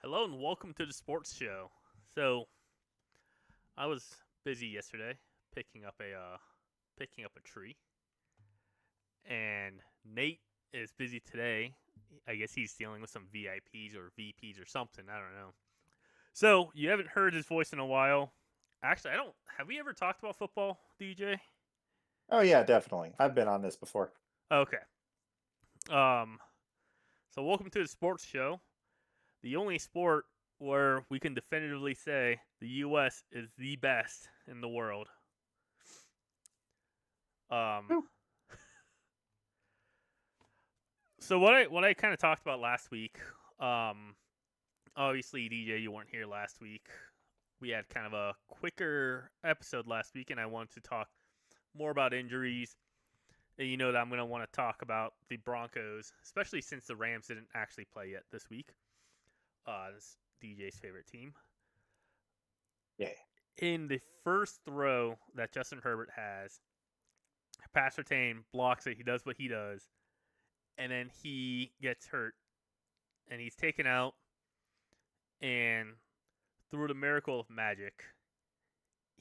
Hello and welcome to the sports show. So I was busy yesterday picking up a tree, and Nate is busy today. I guess he's dealing with some VIPs or VPs or something. I don't know. So you haven't heard his voice in a while. Actually, I don't. Have we ever talked about football, DJ? Oh yeah, definitely. I've been on this before. Okay. Um. So welcome to the sports show, the only sport where we can definitively say the U.S. is the best in the world. Um, Whew. so what I kind of talked about last week. Um, Obviously, DJ, you weren't here last week. We had kind of a quicker episode last week, and I wanted to talk more about injuries. And you know that I'm going to want to talk about the Broncos, especially since the Rams didn't actually play yet this week. This DJ's favorite team. Yeah. In the first throw that Justin Herbert has, Pastertain blocks it. He does what he does, and then he gets hurt, and he's taken out. And through the miracle of magic,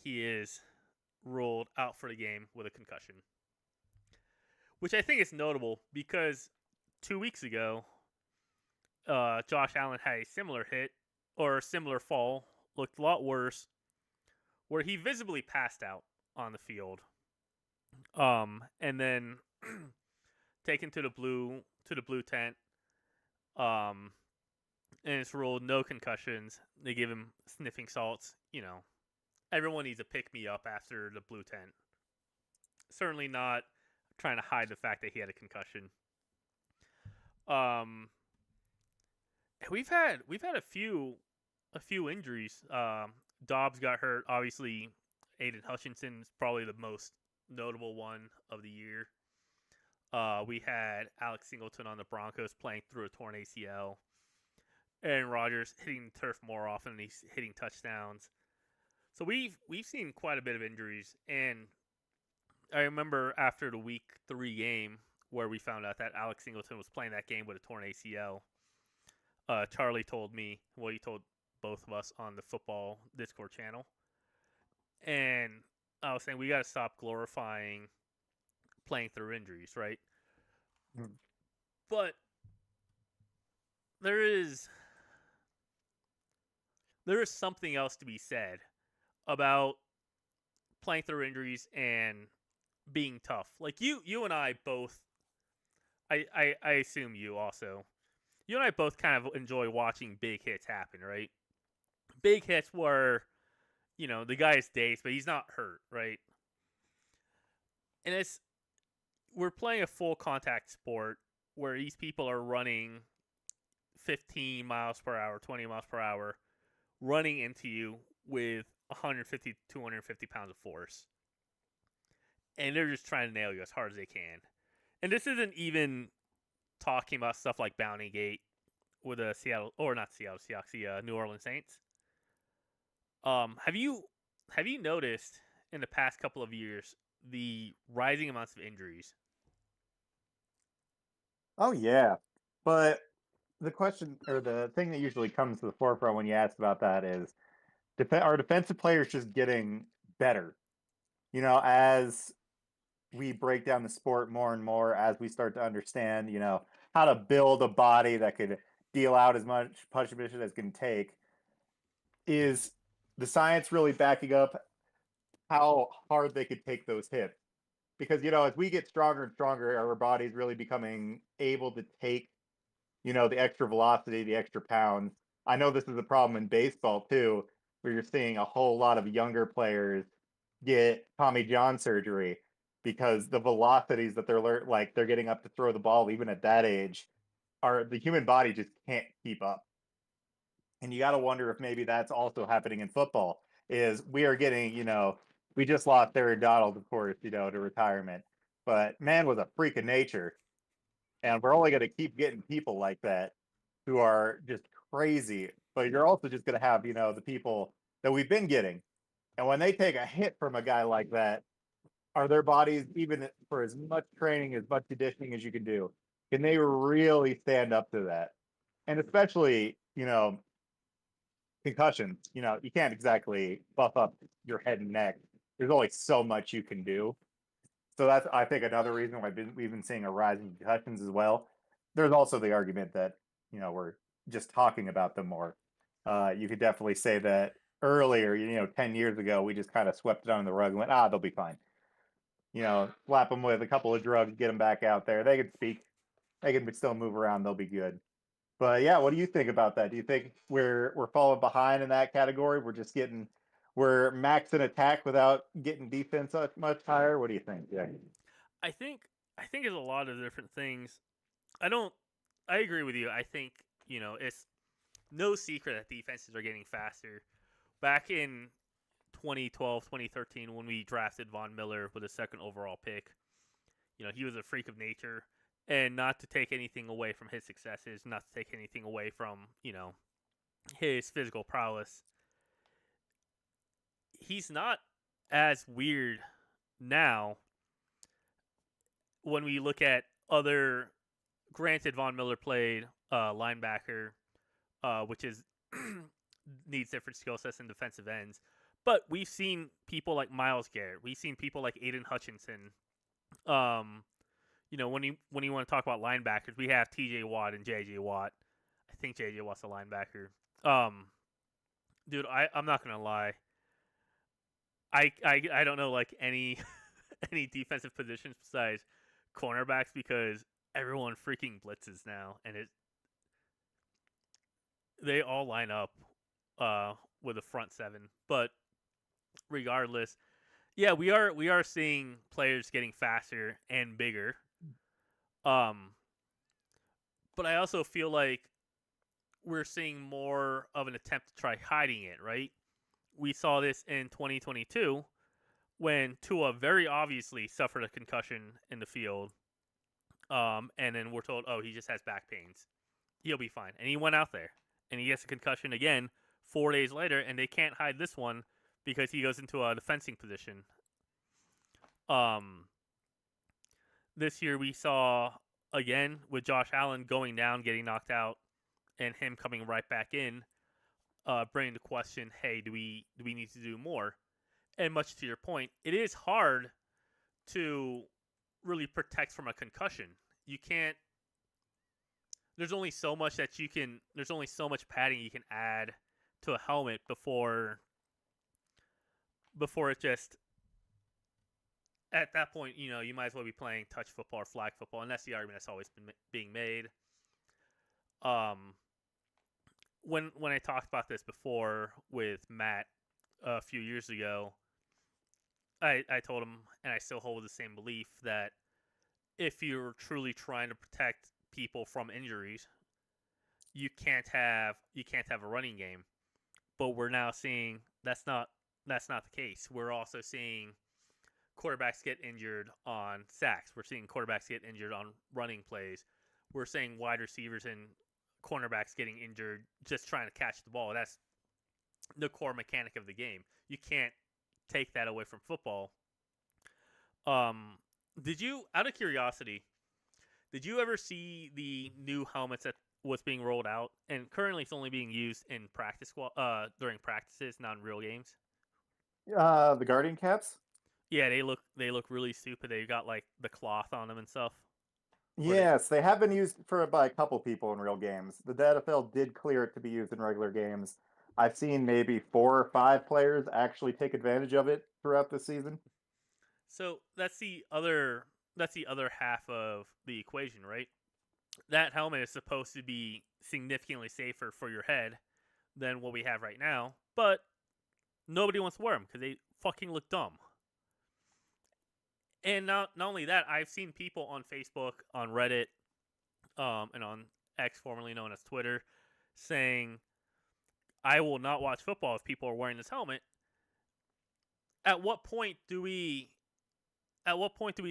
he is ruled out for the game with a concussion, which I think is notable because 2 weeks ago, Josh Allen had a similar hit or a similar fall, looked a lot worse, where he visibly passed out on the field. And then taken to the blue tent. Um, and it's ruled no concussions. They give him sniffing salts. You know, everyone needs a pick me up after the blue tent. Certainly not trying to hide the fact that he had a concussion. Um, we've had a few injuries. Dobbs got hurt. Obviously, Aiden Hutchinson's probably the most notable one of the year. We had Alex Singleton on the Broncos playing through a torn ACL. Aaron Rodgers hitting the turf more often than he's hitting touchdowns. So we've seen quite a bit of injuries, and I remember after the week 3 game where we found out that Alex Singleton was playing that game with a torn ACL. Charlie told me, well, he told both of us on the football Discord channel, and I was saying we got to stop glorifying playing through injuries, right? Mm. But there is there is something else to be said about playing through injuries and being tough. Like you and I both. I assume you also. You and I both kind of enjoy watching big hits happen, right? Big hits where the guy is dazed, but he's not hurt, right? And it's we're playing a full contact sport where these people are running 15 miles per hour, 20 miles per hour, running into you with 150, 250 pounds of force. And they're just trying to nail you as hard as they can. And this isn't even talking about stuff like Bounty Gate with a Seattle, or not Seattle Seahawks, the New Orleans Saints. Have you noticed in the past couple of years the rising amounts of injuries? Oh yeah. But the question or the thing that usually comes to the forefront when you ask about that is are defensive players just getting better? As we break down the sport more and more, as we start to understand, how to build a body that could deal out as much punishment as it can take, is the science really backing up how hard they could take those hits? Because as we get stronger and stronger, our body's really becoming able to take the extra velocity, the extra pounds. I know this is a problem in baseball too, where you're seeing a whole lot of younger players get Tommy John surgery because the velocities that they're getting up to throw the ball even at that age are the human body just can't keep up. And you got to wonder if maybe that's also happening in football. Is we are getting, we just lost Aaron Donald, of course, to retirement, but man was a freak of nature, and we're only going to keep getting people like that who are just crazy. But you're also just going to have, the people that we've been getting, and when they take a hit from a guy like that, are their bodies, even for as much training, as much conditioning as you can do, can they really stand up to that? And especially, concussions. You can't exactly buff up your head and neck. There's only so much you can do. So that's, I think, another reason why we've been seeing a rise in concussions as well. There's also the argument that we're just talking about them more. You could definitely say that earlier, 10 years ago, we just kind of swept it under the rug and went, they'll be fine. Slap them with a couple of drugs, get them back out there. They can speak, they can still move around, they'll be good. But yeah, what do you think about that? Do you think we're falling behind in that category? We're maxing attack without getting defense much higher. What do you think? Yeah. I think it's a lot of different things. I don't. I agree with you. I think it's no secret that defenses are getting faster. Back in 2012, 2013, when we drafted Von Miller with a second overall pick, he was a freak of nature. And not to take anything away from his successes, not to take anything away from, his physical prowess, he's not as weird now when we look at other. Granted, Von Miller played linebacker, which is needs different skill sets and defensive ends. But we've seen people like Myles Garrett. We've seen people like Aiden Hutchinson. When you want to talk about linebackers, we have T.J. Watt and J.J. Watt. I think J.J. Watt's a linebacker. Dude, I'm not gonna lie. I don't know like any any defensive positions besides cornerbacks because everyone freaking blitzes now, and they all line up with a front seven. But regardless, yeah, we are seeing players getting faster and bigger. But I also feel like we're seeing more of an attempt to try hiding it, right? We saw this in 2022 when Tua very obviously suffered a concussion in the field. And then we're told, he just has back pains. He'll be fine. And he went out there and he gets a concussion again 4 days later, and they can't hide this one because he goes into a defending position. This year we saw again with Josh Allen going down, getting knocked out, and him coming right back in, bringing the question, hey, do we need to do more? And much to your point, it is hard to really protect from a concussion. You can't. There's only so much that you can. There's only so much padding you can add to a helmet before it just. At that point, you might as well be playing touch football or flag football, and that's the argument that's always been being made. When I talked about this before with Matt a few years ago, I told him, and I still hold the same belief, that if you're truly trying to protect people from injuries, you can't have a running game. But we're now seeing that's not the case. We're also seeing quarterbacks get injured on sacks. We're seeing quarterbacks get injured on running plays. We're seeing wide receivers and cornerbacks getting injured just trying to catch the ball. That's the core mechanic of the game. You can't take that away from football. Did you, out of curiosity, did you ever see the new helmets that was being rolled out? And currently it's only being used in practice during practices, not in real games. The Guardian caps. Yeah, they look really stupid. They got like the cloth on them and stuff. Yes, they have been used by a couple people in real games. The NFL did clear it to be used in regular games. I've seen maybe 4 or 5 players actually take advantage of it throughout the season. So that's the other half of the equation, right? That helmet is supposed to be significantly safer for your head than what we have right now, but nobody wants to wear them because they fucking look dumb. And not only that, I've seen people on Facebook, on Reddit, and on X, formerly known as Twitter, saying, I will not watch football if people are wearing this helmet. At what point do we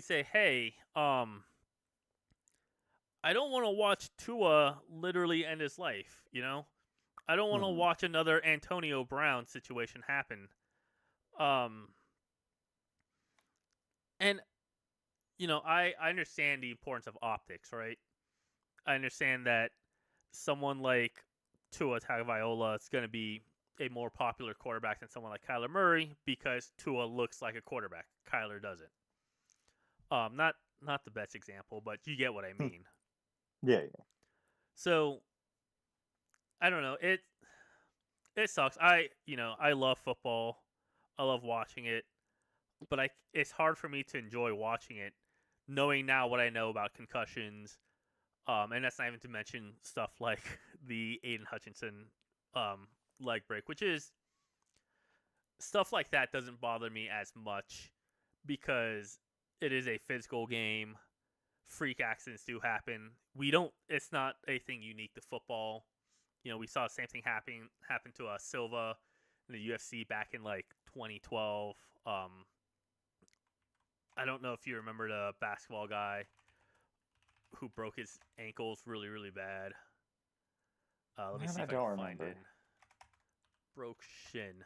say, hey, I don't want to watch Tua literally end his life, I don't want to watch another Antonio Brown situation happen. And I understand the importance of optics, right? I understand that someone like Tua Tagovailoa is going to be a more popular quarterback than someone like Kyler Murray because Tua looks like a quarterback. Kyler doesn't. Not the best example, but you get what I mean. Yeah, yeah. So I don't know. It sucks. I love football. I love watching it, but it's hard for me to enjoy watching it, knowing now what I know about concussions. And that's not even to mention stuff like the Aiden Hutchinson um, leg break, which is stuff like that doesn't bother me as much because it is a physical game. Freak accidents do happen. We don't. It's not a thing unique to football. We saw the same thing happen to Silva in the UFC back in like 2012. I don't know if you remember the basketball guy who broke his ankles really, really bad. Let me Man, see I if I can don't find remember. it. Broke shin.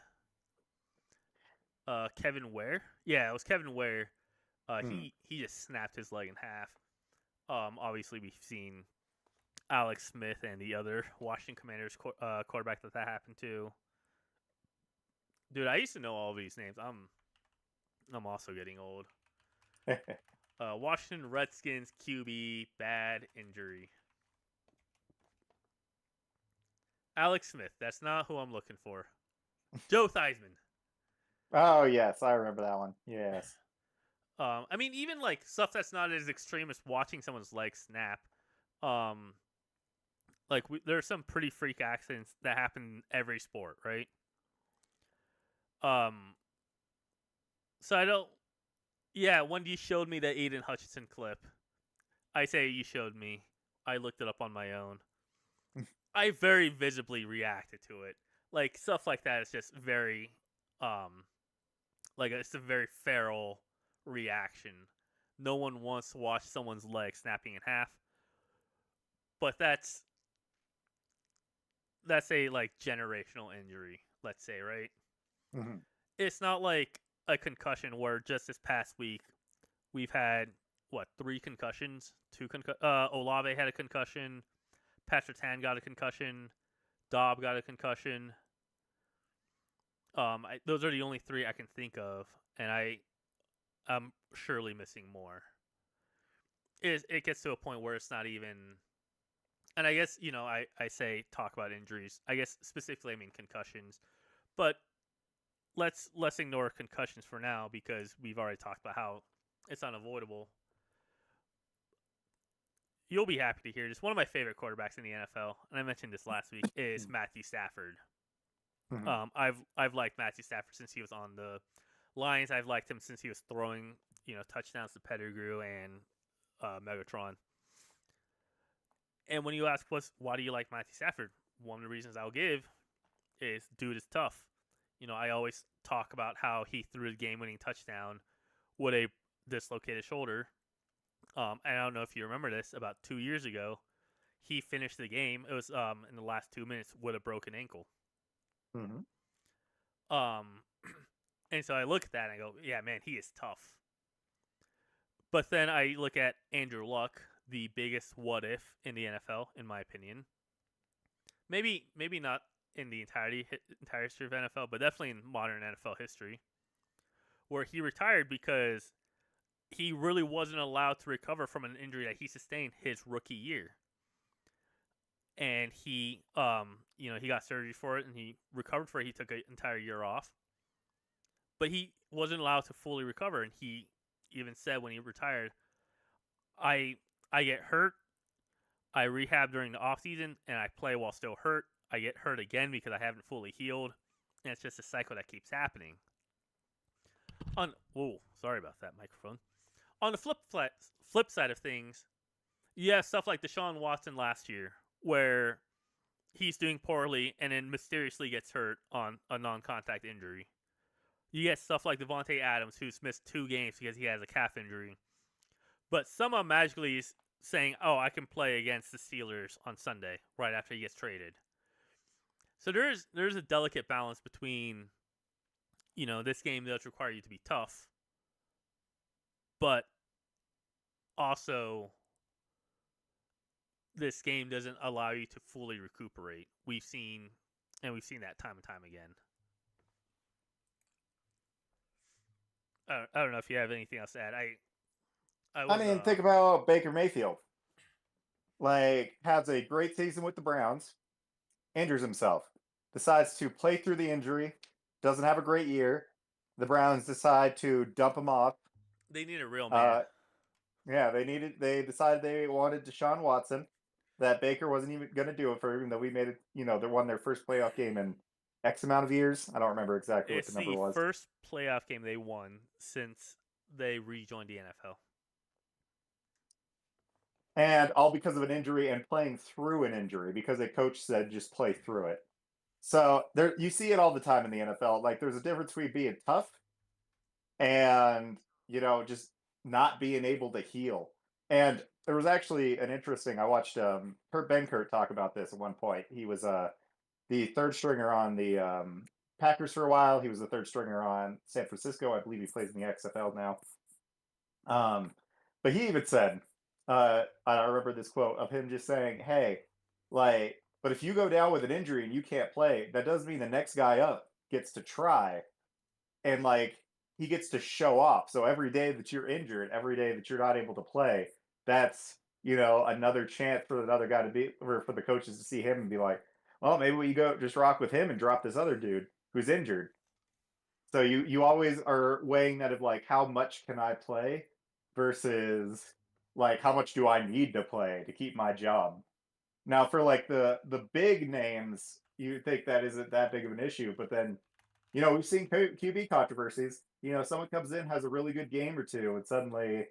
Kevin Ware. Yeah, it was Kevin Ware. Hmm. He just snapped his leg in half. Obviously we've seen Alex Smith and the other Washington Commanders quarterback that happened to. Dude, I used to know all these names. I'm also getting old. Washington Redskins QB bad injury. Alex Smith. That's not who I'm looking for. Joe Theismann. Oh yes, I remember that one. Yes. I mean, even like stuff that's not as extreme as watching someone's leg snap. Um, there are some pretty freak accidents that happen in every sport, right? Um, so I don't. Yeah, when you showed me that Aiden Hutchinson clip, I say you showed me. I looked it up on my own. I very visibly reacted to it. Like stuff like that is just very, um, like it's a very feral reaction. No one wants to watch someone's leg snapping in half, but that's a like generational injury, let's say, right? Hmm. It's not like a concussion where just this past week we've had what, three concussions, Olave had a concussion, Patrick Tan got a concussion, Dobb got a concussion. Those are the only three I can think of, and I'm surely missing more. It gets to a point where it's not even. And I guess I say talk about injuries. I guess specifically I mean concussions, but let's ignore concussions for now because we've already talked about how it's unavoidable. You'll be happy to hear this. One of my favorite quarterbacks in the NFL, and I mentioned this last week, is Matthew Stafford. Hmm. I've liked Matthew Stafford since he was on the Lions. I've liked him since he was throwing touchdowns to Pettigrew and Megatron. And when you ask why do you like Matthew Stafford, one of the reasons I'll give is dude is tough. I always talk about how he threw the game-winning touchdown with a dislocated shoulder. And I don't know if you remember this. About 2 years ago, he finished the game. It was in the last 2 minutes with a broken ankle. Hmm. Um, and so I look at that and I go, yeah, man, he is tough. But then I look at Andrew Luck, the biggest what if in the NFL, in my opinion. Maybe not in the entire history of NFL, but definitely in modern NFL history, where he retired because he really wasn't allowed to recover from an injury that he sustained his rookie year. And he got surgery for it and he recovered for it. He took an entire year off, but he wasn't allowed to fully recover. And he even said when he retired, I get hurt, I rehab during the off season, and I play while still hurt. I get hurt again because I haven't fully healed, and it's just a cycle that keeps happening. Sorry about that microphone. On the flip side of things, you have stuff like Deshaun Watson last year, where he's doing poorly and then mysteriously gets hurt on a non-contact injury. You get stuff like Devontae Adams, who's missed 2 games because he has a calf injury, but somehow magically is saying, "Oh, I can play against the Steelers on Sunday right after he gets traded." So there's a delicate balance between this game does require you to be tough, but also this game doesn't allow you to fully recuperate. We've seen and we've seen that time and time again. I don't know if you have anything else to add. I I was mean, think about Baker Mayfield. Like, has a great season with the Browns, injures himself, decides to play through the injury, doesn't have a great year. The Browns decide to dump him off. they need a real man. Uh, yeah, they decided they wanted Deshaun Watson. That Baker wasn't even going to do it for, even though we made it. They won their first playoff game in X amount of years. I don't remember exactly what the It's number the was. first playoff game they won since they rejoined the NFL. And all because of an injury and playing through an injury because a coach said just play through it. So there, you see it all the time in the NFL. Like, there's a difference between being tough and just not being able to heal. And there was actually an interesting. I watched Kurt Benkert talk about this at one point. He was the third stringer on the Packers for a while. He was the third stringer on San Francisco. I believe he plays in the XFL now. Um, but he even said, I remember this quote of him just saying, "Hey, like, but if you go down with an injury and you can't play, that doesn't mean the next guy up gets to try, and like he gets to show off. So every day that you're injured, every day that you're not able to play, that's another chance for another guy to be, or for the coaches to see him and be like, well, maybe we go just rock with him and drop this other dude who's injured. So you always are weighing that of like how much can I play versus like how much do I need to play to keep my job. Now for like the big names, you think that isn't that big of an issue, but then we've seen QB controversies. Someone comes in, has a really good game or two, and suddenly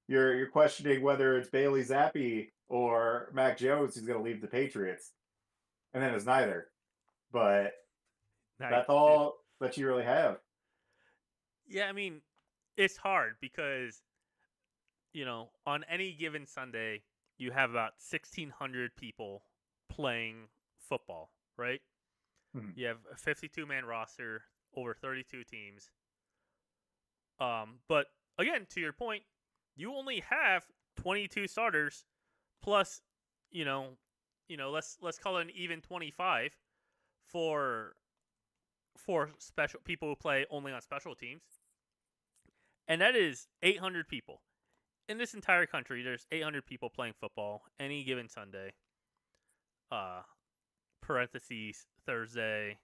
you're questioning whether it's Bailey Zappi or Mac Jones who's going to leave the Patriots, and then it's neither. But Nice. that's all that you really have. Yeah, I mean, it's hard because on any given Sunday, you have about 1,600 people playing football, right? Mhm. You have a 52-man roster, over 32 teams. But again, to your point, you only have 22 starters plus, you know, let's call it an even 25 for special people who play only on special teams, and that is 800 people in this entire country. There's 800 people playing football any given Sunday. Uh, parentheses Thursday,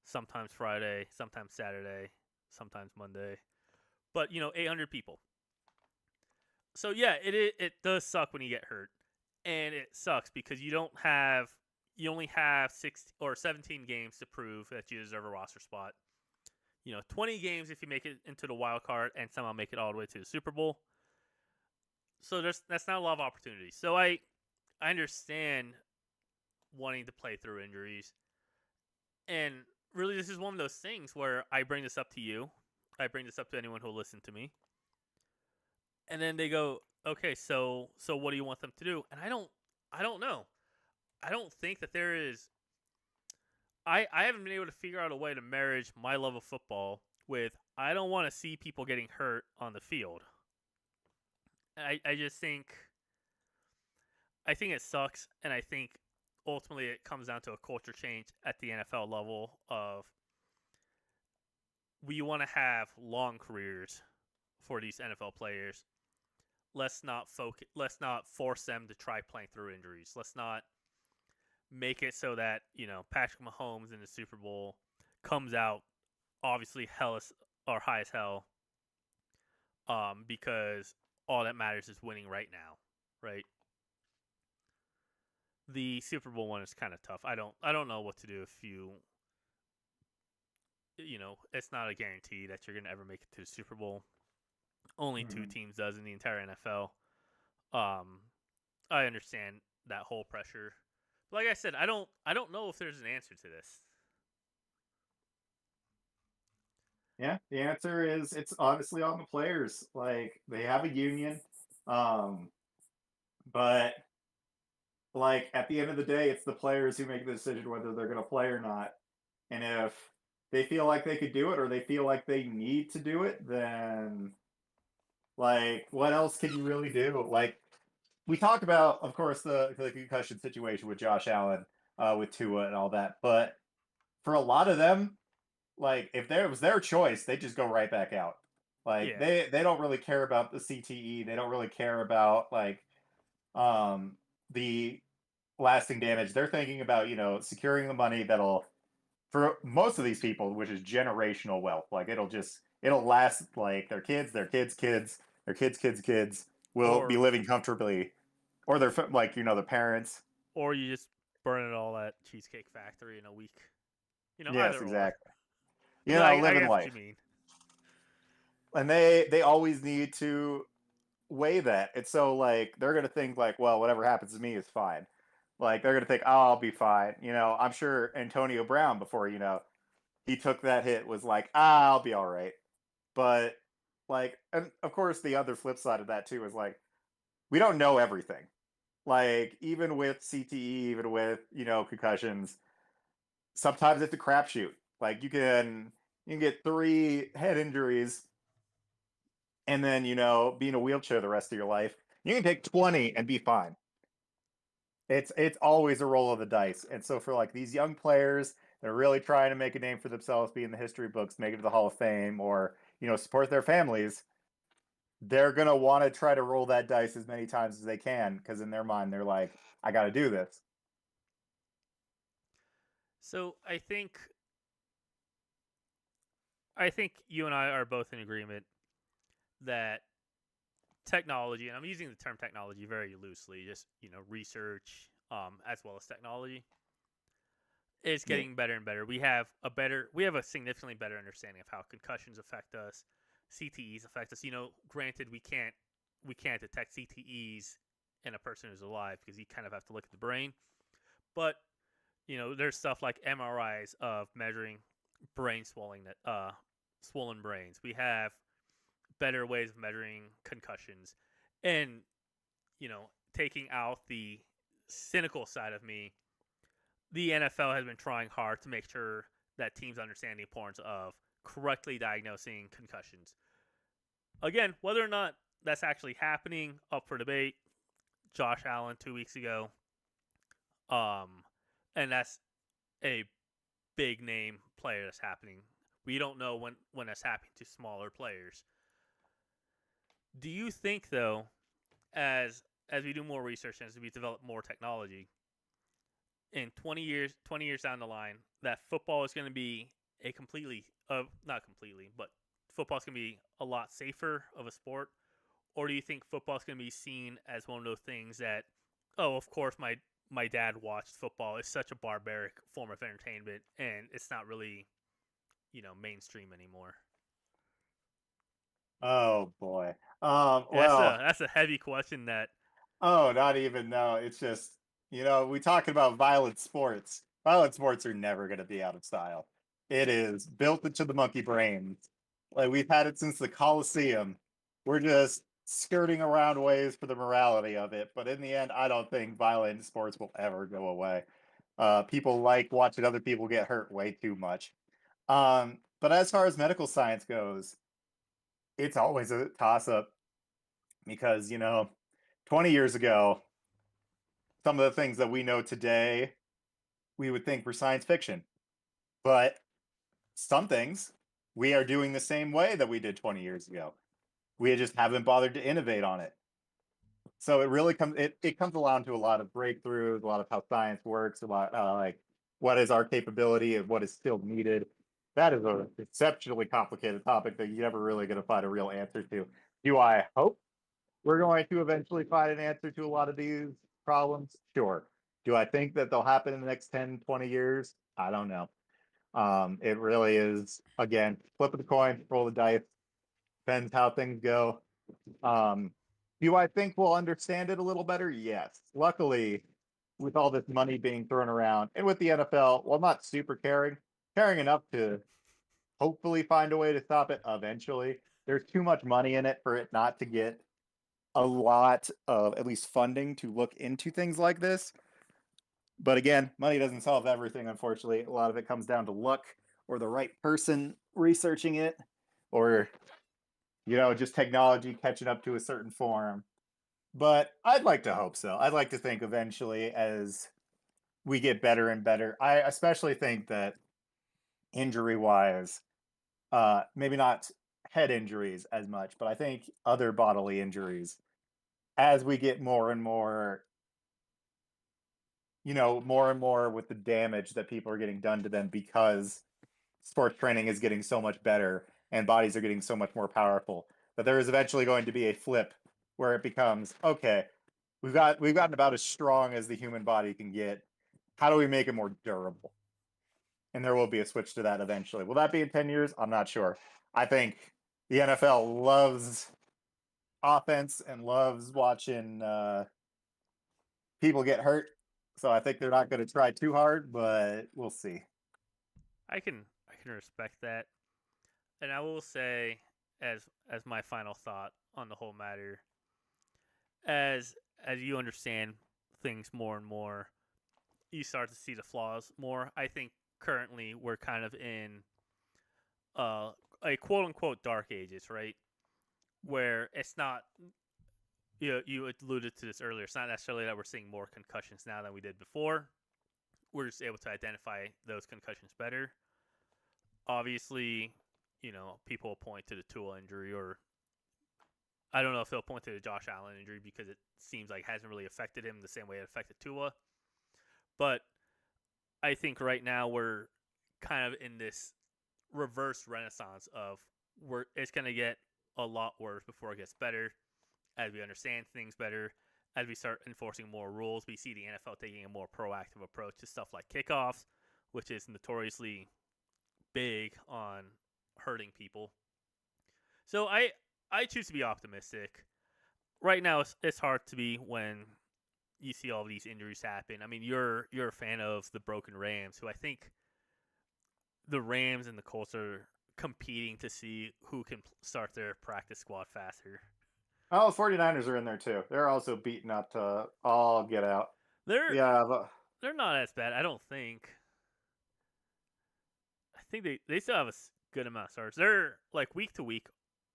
sometimes Friday, sometimes Saturday, sometimes Monday. But 800 people. So yeah, it does suck when you get hurt, and it sucks because you only have 17 games to prove that you deserve a roster spot. 20 games if you make it into the wild card and somehow make it all the way to the Super Bowl. So that's not a lot of opportunities. So I understand wanting to play through injuries, and really this is one of those things where I bring this up to you, I bring this up to anyone who'll listen to me, and then they go, okay, so what do you want them to do? And I don't know. I don't think that there is. I haven't been able to figure out a way to marriage my love of football with I don't want to see people getting hurt on the field. I just think it sucks, and I think ultimately it comes down to a culture change at the NFL level of we want to have long careers for these NFL players. Let's not focus. Let's not force them to try playing through injuries. Let's not make it so that Patrick Mahomes in the Super Bowl comes out obviously hellish or high as hell, because all that matters is winning right now, right? The Super Bowl one is kind of tough. I don't know what to do if it's not a guarantee that you're gonna ever make it to the Super Bowl. Only two Mhm. teams does in the entire NFL. I understand that whole pressure. But like I said, I don't know if there's an answer to this. Yeah, the answer is it's honestly on the players. Like, they have a union, um, but like at the end of the day, it's the players who make the decision whether they're going to play or not. And if they feel like they could do it or they feel like they need to do it, then like what else can you really do? Like, we talk about, of course, the concussion situation with Josh Allen, with Tua and all that, but for a lot of them, like if there was their choice, they just go right back out. Like Yeah. they don't really care about the CTE. They don't really care about like um the lasting damage. They're thinking about, securing the money that'll, for most of these people, which is generational wealth. Like it'll last, like their kids, their kids' kids, their kids' kids will be Or living comfortably, or their like, the parents. or you just burn it all at Cheesecake Factory in a week. Yes, Either or. exactly. But I Living guess what you life. mean. And they always need to weigh that. It's so like they're gonna think like, well, whatever happens to me is fine. Like they're gonna think, oh, I'll be fine. I'm sure Antonio Brown, before he took that hit, was like, I'll be all right. But like, and of course, the other flip side of that too is like, we don't know everything. Like even with CTE, even with concussions, sometimes it's a crapshoot. Like you can get 3 head injuries and then be in a wheelchair the rest of your life. You can take 20 and be fine. It's always a roll of the dice. And so for like these young players, they're really trying to make a name for themselves, be in the history books, make it to the Hall of Fame, or support their families. They're gonna want to try to roll that dice as many times as they can, because in their mind they're like, I got to do this. So I think you and I are both in agreement that technology, and I'm using the term technology very loosely, just research, as well as technology, is Yeah. getting better and better. We have a significantly better understanding of how concussions affect us, CTEs affect us. Granted, we can't detect CTEs in a person who's alive because you kind of have to look at the brain, but there's stuff like MRIs of measuring brain swollen brains. We have better ways of measuring concussions, and taking out the cynical side of me, the NFL has been trying hard to make sure that teams understand the importance of correctly diagnosing concussions. Again, whether or not that's actually happening, up for debate. Josh Allen 2 weeks ago, um, and that's a big name player that's happening. We don't know when that's happening to smaller players. Do you think though, as we do more research and as we develop more technology, in 20 years down the line, that football is going to be a completely, not completely, but football is going to be a lot safer of a sport? Or do you think football is going to be seen as one of those things that, oh, of course, my dad watched football. It's such a barbaric form of entertainment, and it's not really, mainstream anymore. Oh boy. That's a Well, that's a heavy question. That oh, not even, no. It's just, we talking about violent sports. Violent sports are never going to be out of style. It is built into the monkey brain. Like we've had it since the Colosseum. We're just skirting around ways for the morality of it. But in the end, I don't think violent sports will ever go away. People like watching other people get hurt way too much. But as far as medical science goes, it's always a toss up because, 20 years ago, some of the things that we know today, we would think were science fiction. But some things we are doing the same way that we did 20 years ago. We just haven't bothered to innovate on it. So it really it comes along to a lot of breakthroughs, a lot of how science works, a lot like what is our capability and what is still needed. That is an exceptionally complicated topic that you're never really going to find a real answer to. Do I hope we're going to eventually find an answer to a lot of these problems? Sure. Do I think that they'll happen in the next 10, 20 years? I don't know. It really is, again, flip of the coin, roll the dice, depends how things go. Um, do I think we'll understand it a little better? Yes. Luckily, with all this money being thrown around and with the NFL, well, not super caring enough to hopefully find a way to stop it eventually. There's too much money in it for it not to get a lot of at least funding to look into things like this. But again, money doesn't solve everything, unfortunately. A lot of it comes down to luck or the right person researching it, or just technology catching up to a certain form. But I'd like to hope so. I'd like to think eventually, as we get better and better. I especially think that injury-wise. Maybe not head injuries as much, but I think other bodily injuries as we get more and more, more and more with the damage that people are getting done to them because sports training is getting so much better and bodies are getting so much more powerful that there is eventually going to be a flip where it becomes okay, we've gotten about as strong as the human body can get. How do we make it more durable? And there will be a switch to that eventually. Will that be in 10 years? I'm not sure. I think the NFL loves offense and loves watching people get hurt. So I think they're not going to try too hard, but we'll see. I can respect that, and I will say, as my final thought on the whole matter, as as you understand things more and more, you start to see the flaws more. I think currently we're kind of in uh, a quote unquote dark ages, right? Where it's not, you alluded to this earlier. It's not necessarily that we're seeing more concussions now than we did before. We're just able to identify those concussions better. Obviously, people point to the Tua injury, or I don't know if they'll point to the Josh Allen injury because it seems like it hasn't really affected him the same way it affected Tua. But I think right now we're kind of in this reverse renaissance of it's going to get a lot worse before it gets better as we understand things better, as we start enforcing more rules. We see the NFL taking a more proactive approach to stuff like kickoffs, which is notoriously big on hurting people. So I choose to be optimistic. Right now, it's hard to be when you see all these injuries happen. I mean, you're a fan of the broken Rams, who I think the Rams and the Colts are competing to see who can start their practice squad faster. Oh, the 49ers are in there too. They're also beaten up to all get out. They're Yeah, they're not as bad, I don't think. I think they still have a good amount of starts. They're like week to week,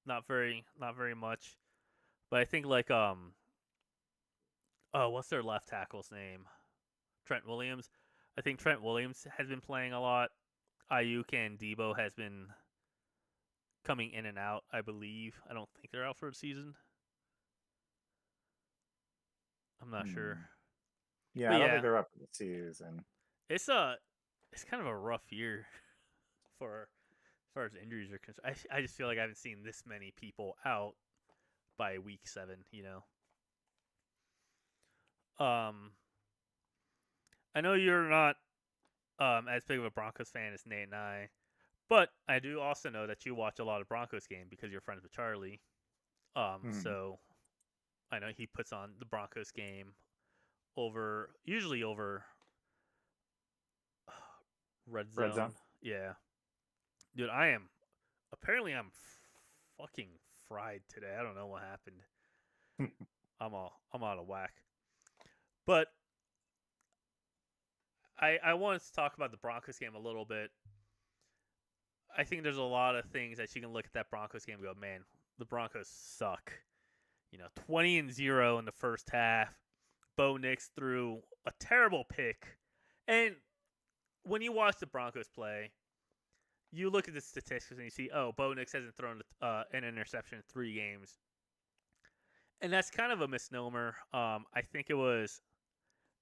not very much. But I think like oh, what's their left tackle's name? Trent Williams. I think Trent Williams has been playing a lot. Ayuk and Debo has been coming in and out, I believe. I don't think they're out for the season. I'm not sure. yeah, But I don't think yeah, they're up for the season. it's a it's kind of a rough year for as far as injuries are concerned. I just feel like I haven't seen this many people out by week 7, I know you're not as big of a Broncos fan as Nate and I, but I do also know that you watch a lot of Broncos game because you're friends with Charlie. Hmm. So I know he puts on the Broncos game usually over Red Red zone. Zone. Yeah, dude, I'm fucking fried today. I don't know what happened. I'm out of whack. But I wanted to talk about the Broncos game a little bit. I think there's a lot of things that you can look at that Broncos game and go, man, the Broncos suck. 20-0 in the first half. Bo Nix threw a terrible pick. And when you watch the Broncos play, you look at the statistics and you see, oh, Bo Nix hasn't thrown an interception in 3 games. And that's kind of a misnomer. I think it was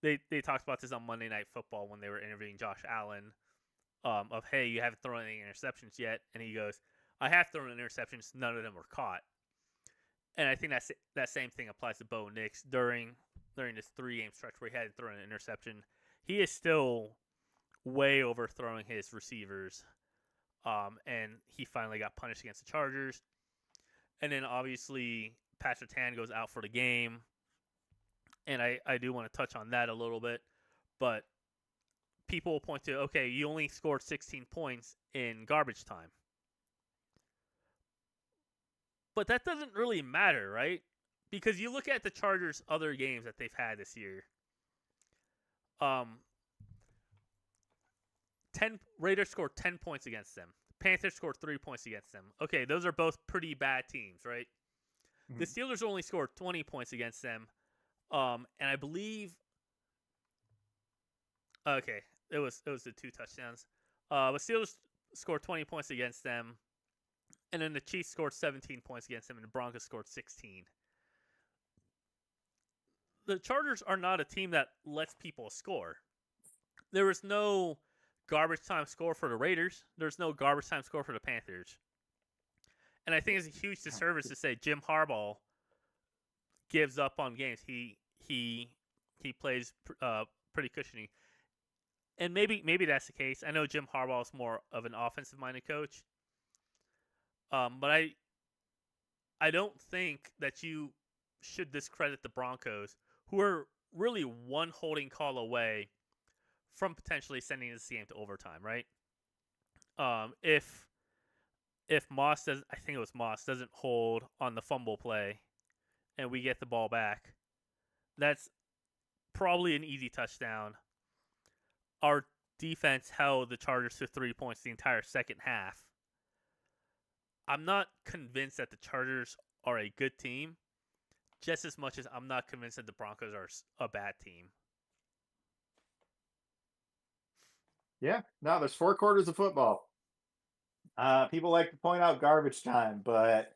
they talked about this on Monday Night Football when they were interviewing Josh Allen. Of hey, you haven't thrown any interceptions yet, and he goes, I have thrown interceptions, none of them were caught. And I think that same thing applies to Bo Nix during this 3-game stretch where he hadn't thrown an interception. He is still way overthrowing his receivers, and he finally got punished against the Chargers. And then obviously Patrick Tan goes out for the game, and I do want to touch on that a little bit, but people will point to, okay, you only scored 16 points in garbage time. But that doesn't really matter, right? Because you look at the Chargers' other games that they've had this year. 10 Raiders scored 10 points against them. Panthers scored 3 points against them. Okay, those are both pretty bad teams, right? The Steelers only scored 20 points against them. And I believe okay, it was the 2 touchdowns. But Steelers scored 20 points against them, and then the Chiefs scored 17 points against them, and the Broncos scored 16. The Chargers are not a team that lets people score. There was no garbage time score for the Raiders. There's no garbage time score for the Panthers. And I think it's a huge disservice to say Jim Harbaugh gives up on games. He plays pretty cushiony. And maybe that's the case. I know Jim Harbaugh is more of an offensive-minded coach. But I don't think that you should discredit the Broncos, who are really one holding call away from potentially sending this game to overtime, right? If Moss does, I think it was Moss, doesn't hold on the fumble play, and we get the ball back, that's probably an easy touchdown. Our defense held the Chargers to 3 points the entire second half. I'm not convinced that the Chargers are a good team, just as much as I'm not convinced that the Broncos are a bad team. Yeah, no, there's 4 quarters of football. People like to point out garbage time, but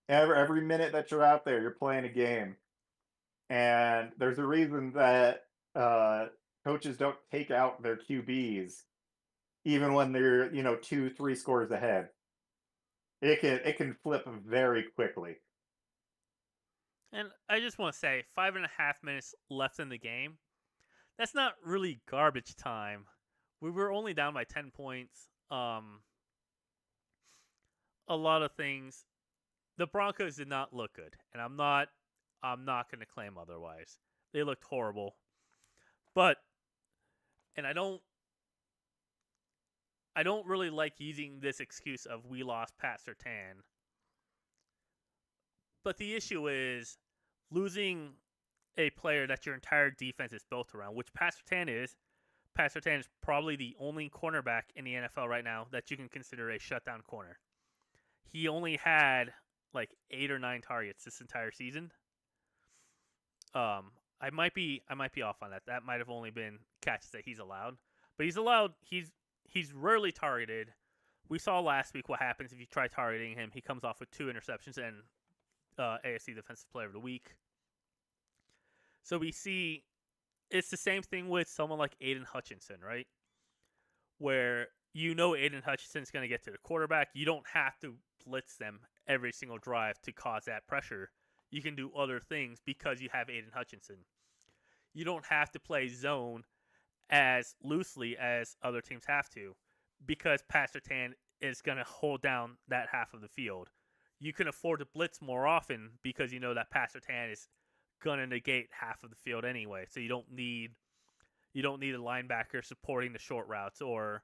every minute that you're out there, you're playing a game. And there's a reason that coaches don't take out their QBs even when they're 2-3 scores ahead. It can flip very quickly. And I just want to say, 5.5 minutes left in the game. That's not really garbage time. We were only down by 10 points. A lot of things. The Broncos did not look good, and I'm not going to claim otherwise. They looked horrible. But, and I don't really like using this excuse of we lost Pat Surtain. But the issue is losing a player that your entire defense is built around, which Pat Surtain is. Pat Surtain is probably the only cornerback in the NFL right now that you can consider a shutdown corner. He only had like 8 or 9 targets this entire season. I might be off on that. That might have only been catches that he's allowed. But he's allowed. He's rarely targeted. We saw last week what happens if you try targeting him. He comes off with 2 interceptions and AFC Defensive Player of the Week. So we see it's the same thing with someone like Aiden Hutchinson, right? Where Aiden Hutchinson's going to get to the quarterback. You don't have to blitz them every single drive to cause that pressure. You can do other things because you have Aiden Hutchinson. You don't have to play zone as loosely as other teams have to because Pat Surtain is going to hold down that half of the field. You can afford to blitz more often because you know that Pat Surtain is going to negate half of the field anyway. So you don't need a linebacker supporting the short routes or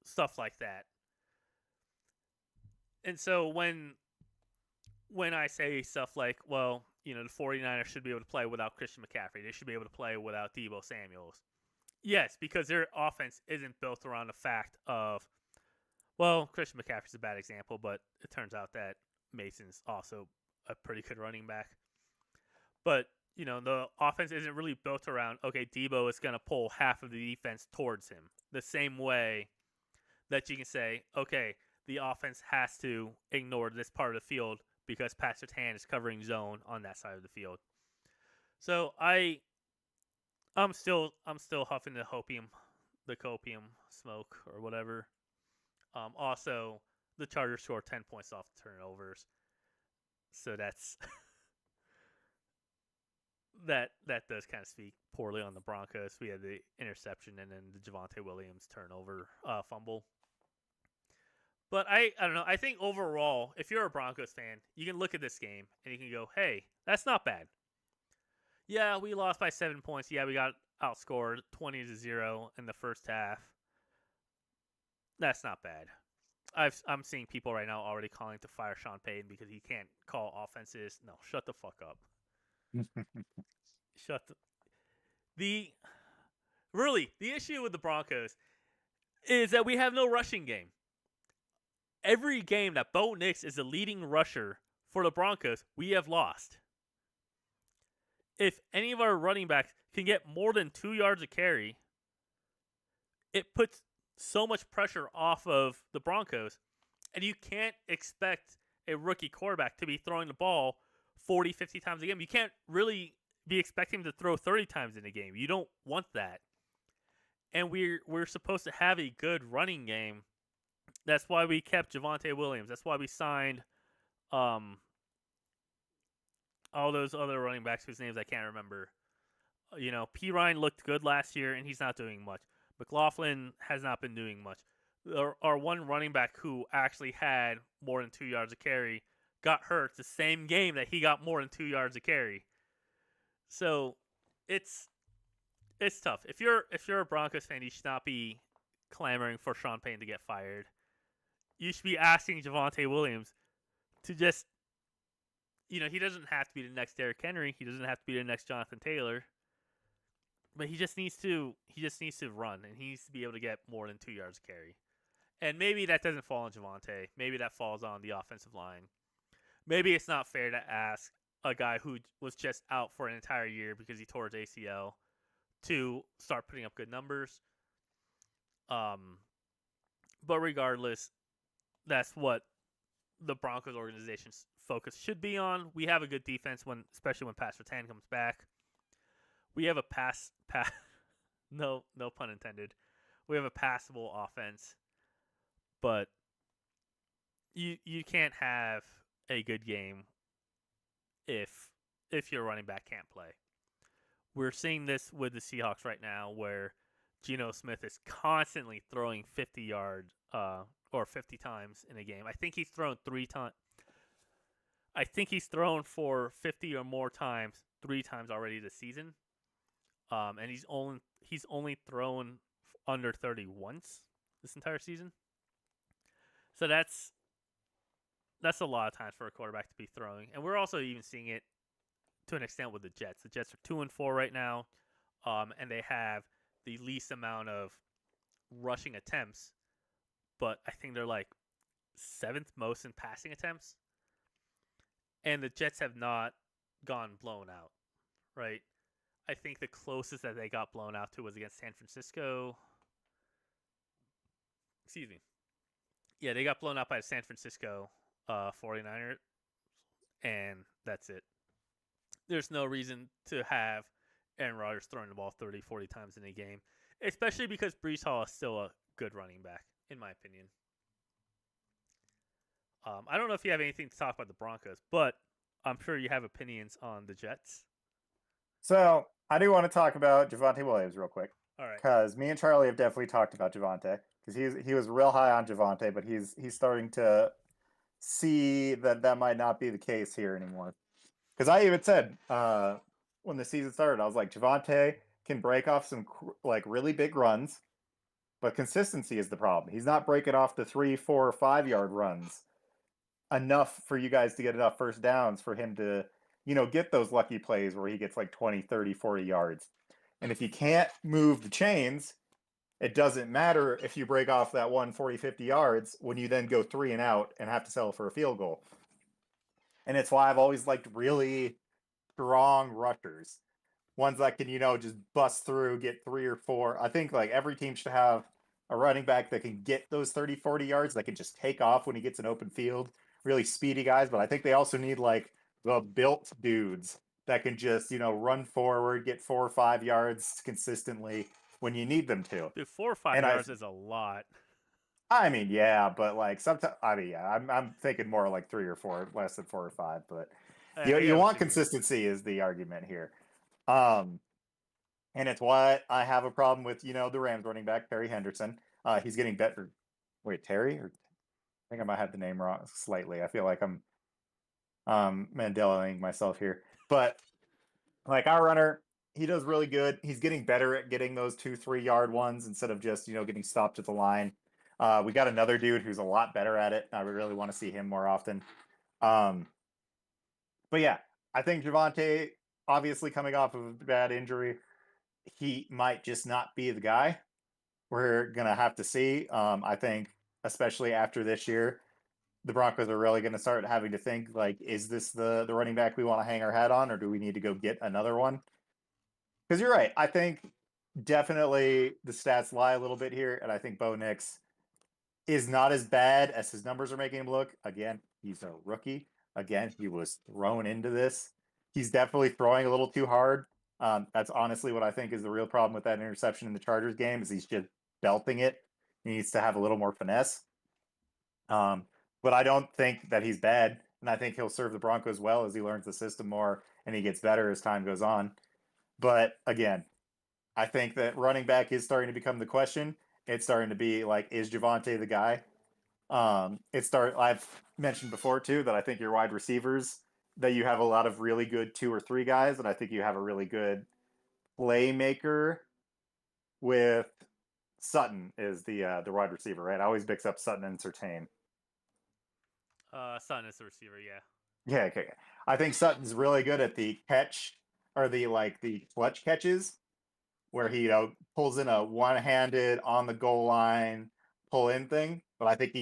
stuff like that. And so when I say stuff like, well, the 49ers should be able to play without Christian McCaffrey. They should be able to play without Deebo Samuels. Yes, because their offense isn't built around the fact of, well, Christian McCaffrey's a bad example, but it turns out that Mason's also a pretty good running back. But, the offense isn't really built around, okay, Deebo is going to pull half of the defense towards him. The same way that you can say, okay, the offense has to ignore this part of the field because Pat Surtain is covering zone on that side of the field. So I'm still huffing the copium smoke or whatever. Also, the Chargers scored 10 points off the turnovers, so that's that does kind of speak poorly on the Broncos. We had the interception and then the Javonte Williams turnover fumble. But I don't know. I think overall, if you're a Broncos fan, you can look at this game and you can go, hey, that's not bad. Yeah, we lost by 7 points. Yeah, we got outscored 20-0 in the first half. That's not bad. I'm seeing people right now already calling to fire Sean Payton because he can't call offenses. No, shut the fuck up. The issue with the Broncos is that we have no rushing game. Every game that Bo Nix is the leading rusher for the Broncos, we have lost. If any of our running backs can get more than 2 yards a carry, it puts so much pressure off of the Broncos, and you can't expect a rookie quarterback to be throwing the ball 40, 50 times a game. You can't really be expecting him to throw 30 times in a game. You don't want that. And we're supposed to have a good running game. That's why we kept Javonte Williams. That's why we signed um, all those other running backs whose names I can't remember. P. Ryan looked good last year, and he's not doing much. McLaughlin has not been doing much. Our one running back who actually had more than 2 yards of carry got hurt the same game that he got more than 2 yards of carry. So it's tough. If you're a Broncos fan, you should not be clamoring for Sean Payton to get fired. You should be asking Javonte Williams to just, he doesn't have to be the next Derrick Henry. He doesn't have to be the next Jonathan Taylor. But he just needs to run, and he needs to be able to get more than 2 yards of carry. And maybe that doesn't fall on Javonte. Maybe that falls on the offensive line. Maybe it's not fair to ask a guy who was just out for an entire year because he tore his ACL to start putting up good numbers. But regardless, that's what the Broncos organization's focus should be on. We have a good defense especially when Pat Surtain comes back. We have a no pun intended. We have a passable offense, but you can't have a good game if your running back can't play. We're seeing this with the Seahawks right now, where Geno Smith is constantly throwing 50 yards or 50 times in a game. I think he's thrown 3 times. I think he's thrown for 50 or more times 3 times already this season. And he's only thrown under 30 once this entire season. So that's a lot of times for a quarterback to be throwing. And we're also even seeing it to an extent with the Jets. The Jets are 2-4 right now, and they have the least amount of rushing attempts, but I think they're like 7th most in passing attempts. And the Jets have not gone blown out, right? I think the closest that they got blown out to was against San Francisco. Excuse me. Yeah, they got blown out by the San Francisco 49ers, and that's it. There's no reason to have Aaron Rodgers throwing the ball 30, 40 times in a game, especially because Breece Hall is still a good running back, in my opinion. I don't know if you have anything to talk about the Broncos, but I'm sure you have opinions on the Jets. So I do want to talk about Javonte Williams real quick. All right. Because me and Charlie have definitely talked about Javonte. Because he was real high on Javonte, but he's starting to see that might not be the case here anymore. Because I even said when the season started, I was like, Javonte can break off some really big runs, but consistency is the problem. He's not breaking off the 3, 4, 5 yard runs enough for you guys to get enough first downs for him to, get those lucky plays where he gets like 20, 30, 40 yards. And if you can't move the chains, it doesn't matter if you break off that 40, 50 yards when you then go 3 and out and have to settle for a field goal. And it's why I've always liked really strong rushers. Ones that can, just bust through, get 3 or 4. I think like every team should have a running back that can get those 30, 40 yards, that can just take off when he gets an open field. Really speedy guys, but I think they also need like the built dudes that can just, run forward, get 4 or 5 yards consistently when you need them to. Dude, 4 or 5 yards is a lot. I mean, yeah, but like sometimes, I'm thinking more like 3 or 4, less than 4 or 5. But you want consistency is the argument here, and it's why I have a problem with the Rams running back Terry Henderson. He's getting better. Wait, Terry? Or I think I might have the name wrong slightly. I feel like I'm Mandelaing myself here, but like our runner, he does really good. He's getting better at getting those 2, 3 yard ones instead of just getting stopped at the line. We got another dude who's a lot better at it. I really want to see him more often. But yeah, I think Javonte, obviously coming off of a bad injury, he might just not be the guy. We're gonna have to see. I think, especially after this year, the Broncos are really going to start having to think, like, is this the running back we want to hang our hat on, or do we need to go get another one? Because you're right. I think definitely the stats lie a little bit here, and I think Bo Nix is not as bad as his numbers are making him look. Again, he's a rookie. Again, he was thrown into this. He's definitely throwing a little too hard. That's honestly what I think is the real problem with that interception in the Chargers game is he's just belting it. He needs to have a little more finesse. But I don't think that he's bad, and I think he'll serve the Broncos well as he learns the system more and he gets better as time goes on. But again, I think that running back is starting to become the question. It's starting to be like, is Javante the guy? I've mentioned before too that I think your wide receivers that you have a lot of really good 2 or 3 guys, and I think you have a really good playmaker with Sutton is the wide receiver, right? I always mix up Sutton and Surtain. Sutton is the receiver, yeah. Yeah, okay. I think Sutton's really good at the catch or the clutch catches where he pulls in a one-handed on the goal line pull in thing. But I think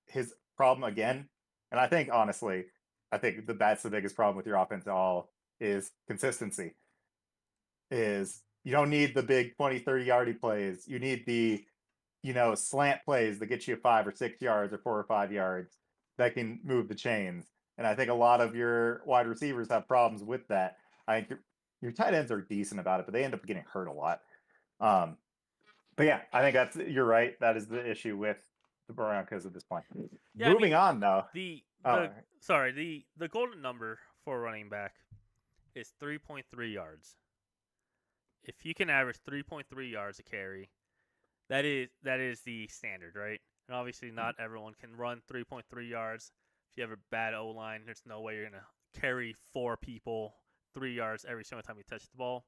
his problem again, and I think honestly, I think that's the biggest problem with your offense at all is consistency. Is you don't need the big 20, 30 yardy plays. You need the slant plays that get you 5 or 6 yards or 4 or 5 yards that can move the chains. And I think a lot of your wide receivers have problems with that. I think your tight ends are decent about it, but they end up getting hurt a lot. But yeah, I think you're right. That is the issue with the Broncos at this point. Yeah, I mean Moving on though. the Oh, the sorry the golden number for a running back is 3.3 yards. If you can average 3.3 yards a carry, that is the standard, right? And obviously, not everyone can run 3.3 yards. If you have a bad O line, there's no way you're gonna carry 4 people 3 yards every single time you touch the ball.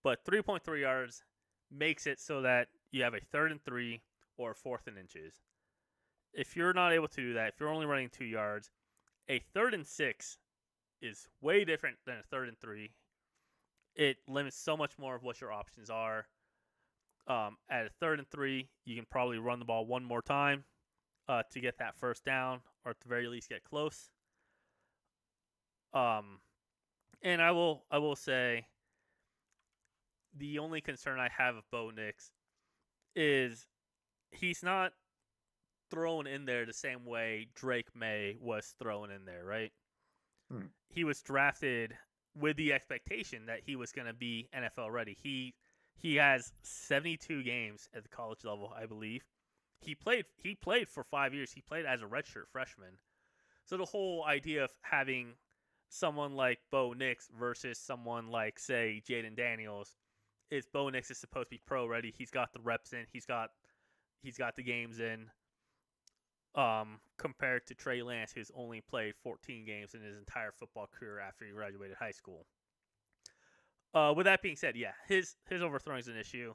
But 3.3 yards makes it so that you have a 3rd and 3 or a 4th and inches. If you're not able to do that, if you're only running 2 yards, a 3rd and 6 is way different than a 3rd and 3. It limits so much more of what your options are. At a 3rd and 3, you can probably run the ball one more time to get that first down, or at the very least get close. And I will say the only concern I have of Bo Nix is he's not thrown in there the same way Drake May was thrown in there, right? He was drafted with the expectation that he was going to be NFL ready. He has 72 games at the college level, I believe. He played for 5 years. He played as a redshirt freshman. So the whole idea of having someone like Bo Nix versus someone like, say, Jaden Daniels is Bo Nix is supposed to be pro ready. He's got the reps in. He's got the games in. Compared to Trey Lance, who's only played 14 games in his entire football career after he graduated high school. With that being said, yeah, his overthrowing is an issue.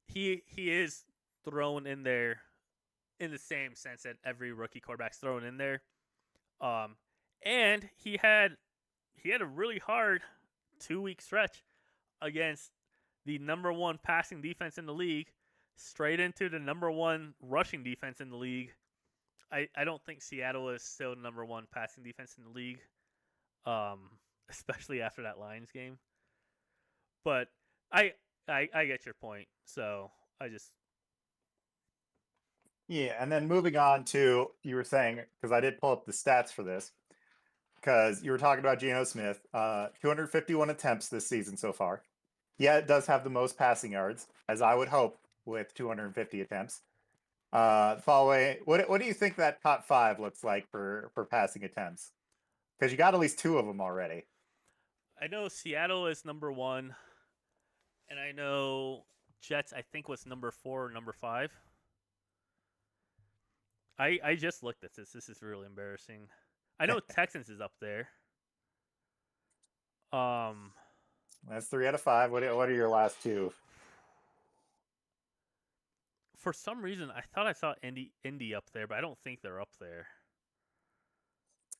He is thrown in there in the same sense that every rookie quarterback's thrown in there. And he had a really hard 2-week stretch against the number 1 passing defense in the league, straight into the number 1 rushing defense in the league. I don't think Seattle is still the number 1 passing defense in the league, especially after that Lions game. But I get your point. So yeah, and then moving on to you were saying because I did pull up the stats for this because you were talking about Geno Smith, 251 attempts this season so far. Yeah, it does have the most passing yards, as I would hope, with 250 attempts. Following, what do you think that top 5 looks like for passing attempts? Because you got at least 2 of them already. I know Seattle is number 1, and I know Jets I think was number 4 or number 5. I just looked at this. This is really embarrassing. I know Texans is up there. That's 3 out of 5. What are your last 2? For some reason, I thought I saw Indy up there, but I don't think they're up there.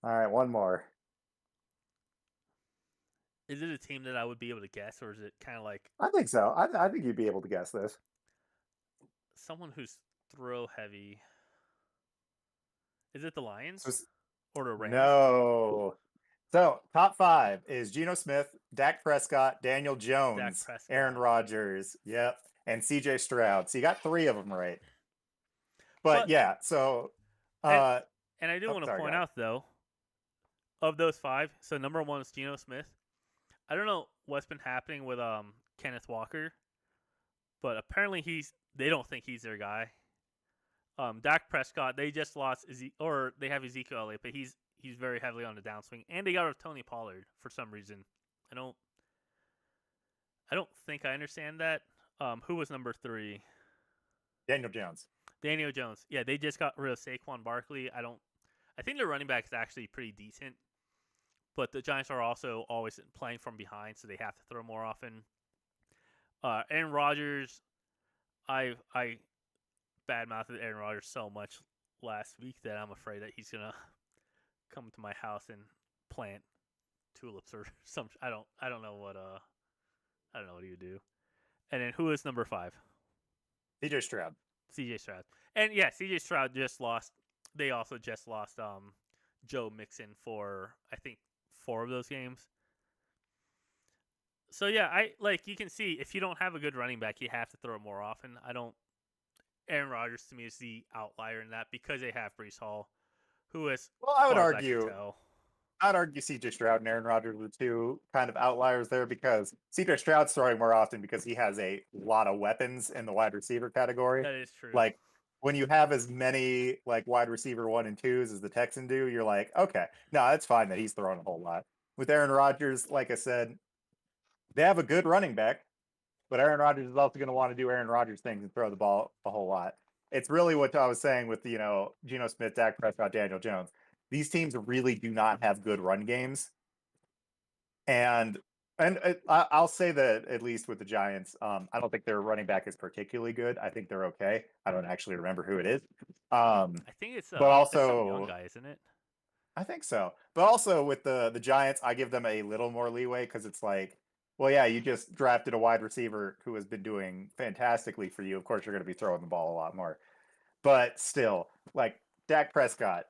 All right, one more. Is it a team that I would be able to guess, or is it kind of like I think so. I think you'd be able to guess this. someone who's throw heavy? Is it the Lions So, or the Rams? no, So top 5 is Geno Smith, Dak Prescott, Daniel Dak Jones, Aaron Prescott. Rodgers, yep, and CJ Stroud. So you got 3 of them right. But But yeah, so and uh and I do oh, want to sorry, go point ahead. out though, of those five, so number one is Geno Smith. I don't know what's been happening with Kenneth Walker, but apparently they don't think he's their guy. Dak Prescott, they just lost or they have Ezekiel Elliott, but he's very heavily on the downswing, and they got rid of Tony Pollard for some reason. I don't I don't think I understand that. Who was number three? Daniel Jones. Daniel Jones. Yeah, they just got rid of Saquon Barkley. I think their running back is actually pretty decent, but the Giants are also always playing from behind, so they have to throw more often. Aaron Rodgers, I badmouthed Aaron Rodgers so much last week that I'm afraid that he's gonna come to my house and plant tulips or some. I don't know what I don't know what he would do. And then who is number five? CJ Stroud. CJ Stroud. And yeah, CJ Stroud just lost. They also just lost Joe Mixon for I think 4 of those games. So yeah, I like you can see if you don't have a good running back, you have to throw it more often. I don't. Aaron Rodgers to me is the outlier in that because they have Brees Hall, who, as Well, I would far as I can argue tell, I'd argue CJ Stroud and Aaron Rodgers are the two kind of outliers there because CJ Stroud's throwing more often because he has a lot of weapons in the wide receiver category. that is true. Like when you have as many like wide receiver 1 and 2s as the Texans do, you're like, okay, no, that's fine that he's throwing a whole lot. With Aaron Rodgers, like I said, they have a good running back, but Aaron Rodgers is also going to want to do Aaron Rodgers things and throw the ball a whole lot. It's really what I was saying with Geno Smith, Dak Prescott, Daniel Jones. These teams really do not have good run games, and I'll say that at least with the Giants, I don't think their running back is particularly good. I think they're okay. I don't actually remember who it is, I think but it's some young also guy, isn't it? I think so. But also with the Giants, I give them a little more leeway because it's like, well, yeah, you just drafted a wide receiver who has been doing fantastically for you. Of course, you're going to be throwing the ball a lot more. But still, like Dak Prescott,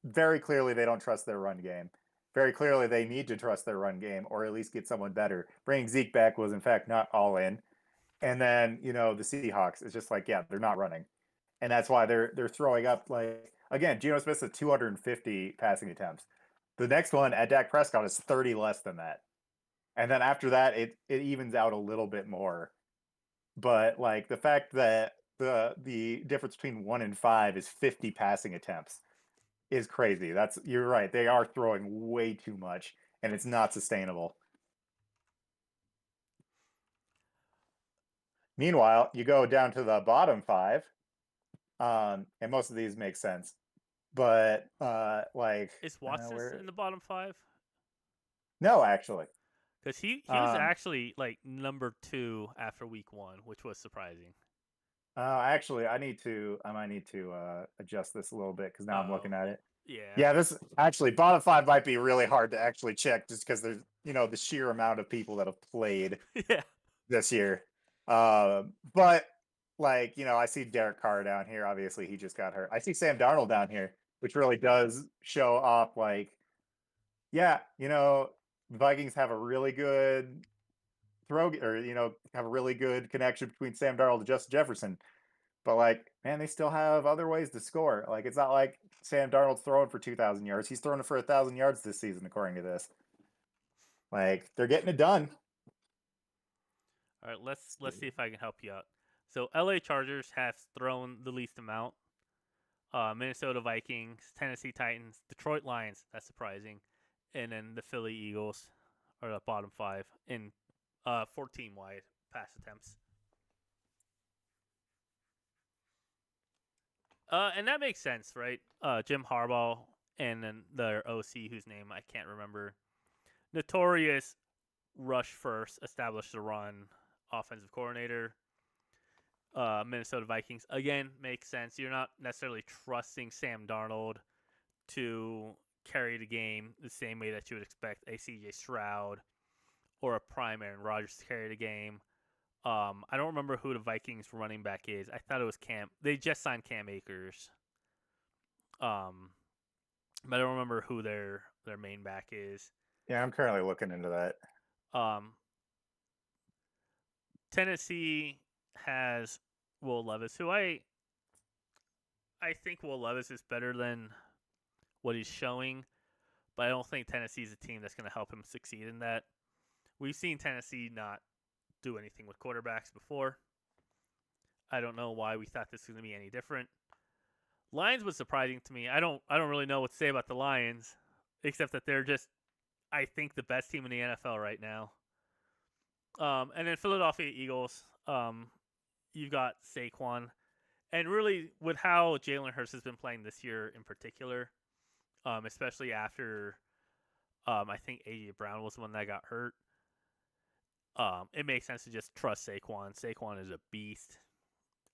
very clearly they don't trust their run game. Very clearly they need to trust their run game or at least get someone better. Bringing Zeke back was in fact not all in. And then, the Seahawks is just like, yeah, they're not running. And that's why they're throwing up like again, Geno Smith's at 250 passing attempts. The next one at Dak Prescott is 30 less than that. And then after that, it evens out a little bit more. But like the fact that the difference between 1 and 5 is 50 passing attempts is crazy. You're right. They are throwing way too much, and it's not sustainable. Meanwhile, you go down to the bottom 5, and most of these make sense. But Is Watson where? in the bottom five? No, actually. Because he was Um, actually like number 2 after week 1, which was surprising. actually, I might need to adjust this a little bit because now I'm Oh, looking at it. yeah, Yeah, this actually bottom 5 might be really hard to actually check just because there's the sheer amount of people that have played yeah. this year. But like I see Derek Carr down here. Obviously, he just got hurt. I see Sam Darnold down here, which really does show off. Like, yeah, the Vikings have a really good throw, or have a really good connection between Sam Darnold and Justin Jefferson. But like, man, they still have other ways to score. Like, it's not like Sam Darnold's throwing for 2,000 yards. He's throwing for 1,000 yards this season, according to this. Like, they're getting it done. All right, let's see if I can help you out. So LA Chargers have thrown the least amount. Minnesota Vikings, Tennessee Titans, Detroit Lions. That's surprising, and then the Philly Eagles are the bottom 5 in 14 wide pass attempts. And that makes sense, right? Jim Harbaugh and then their OC, whose name I can't remember, notorious rush first, establish the run offensive coordinator. Minnesota Vikings again makes sense. You're not necessarily trusting Sam Darnold to carry the game the same way that you would expect a CJ Stroud or a prime Aaron Rodgers to carry the game. I don't remember who the Vikings running back is. I thought it was Cam. They just signed Cam Akers. But I don't remember who their their main back is. Yeah, I'm currently looking into that. Um, Tennessee has Will Levis, who I think Will Levis is better than what he's showing, but I don't think Tennessee's a team that's going to help him succeed in that. We've seen Tennessee not do anything with quarterbacks before. I don't know why we thought this was going to be any different. Lions was surprising to me. I don't really know what to say about the Lions, except that they're just, I think, the best team in the NFL right now. And then Philadelphia Eagles, you've got Saquon, and really with how Jalen Hurts has been playing this year in particular, especially after I think AJ Brown was the one that got hurt. It makes sense to just trust Saquon. Saquon is a beast.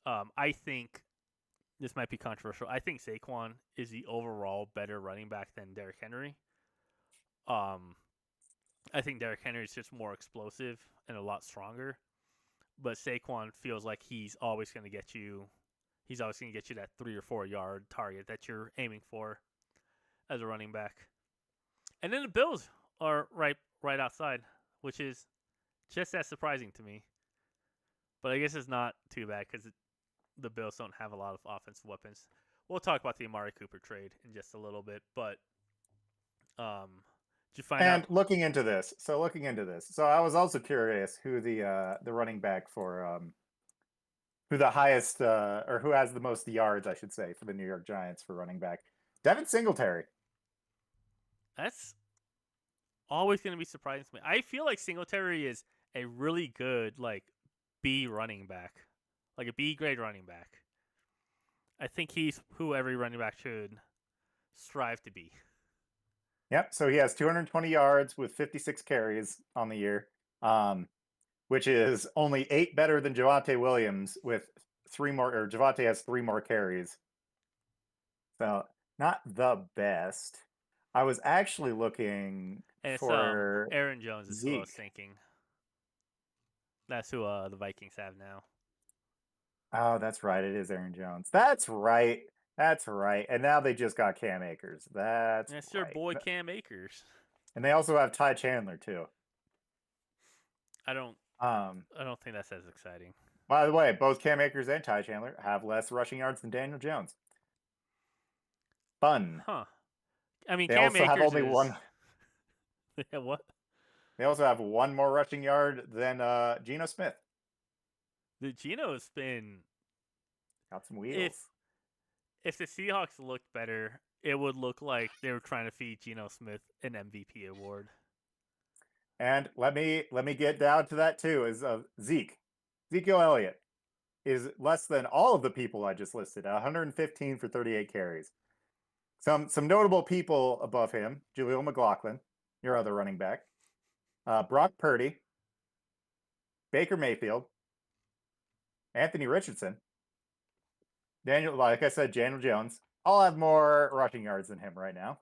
I think this might be controversial. I think Saquon is the overall better running back than Derrick Henry. I think Derrick Henry is just more explosive and a lot stronger. But Saquon feels like he's always going to get you. He's always going to get you that 3 or 4 yard target that you're aiming for as a running back. And then the Bills are right outside, which is just as surprising to me. But I guess it's not too bad because the Bills don't have a lot of offensive weapons. We'll talk about the Amari Cooper trade in just a little bit, but did you find out? Looking into this, so I was also curious who the running back for who the highest or who has the most yards, I should say, for the New York Giants for running back. Devin Singletary. That's always going to be surprising to me. I feel like Singletary is a really good like B running back, like a B grade running back. I think he's who every running back should strive to be. Yep. So he has 220 yards with 56 carries on the year, which is only 8 better than Javonte Williams with 3 more. Or Javonte has 3 more carries. So not the best. I was actually looking And it's for Aaron Jones is who I was Zeke. thinking. That's who the Vikings have now. Oh, that's right. It is Aaron Jones. That's right. That's right. And now they just got Cam Akers. That's your right. boy Cam Akers. And they also have Ty Chandler too. I don't think that's as exciting. By the way, both Cam Akers and Ty Chandler have less rushing yards than Daniel Jones. Fun. Huh. I mean, They Cam also Akers have only is... one. Yeah, what? They also have 1 more rushing yard than Geno Smith. The Geno's been... Got some wheels. If the Seahawks looked better, it would look like they were trying to feed Geno Smith an MVP award. And let me get down to that too. Is Ezekiel Elliott is less than all of the people I just listed. 115 for 38 carries. Some notable people above him: Jaleel McLaughlin, your other running back, Brock Purdy, Baker Mayfield, Anthony Richardson, like I said, Daniel Jones. All have more rushing yards than him right now.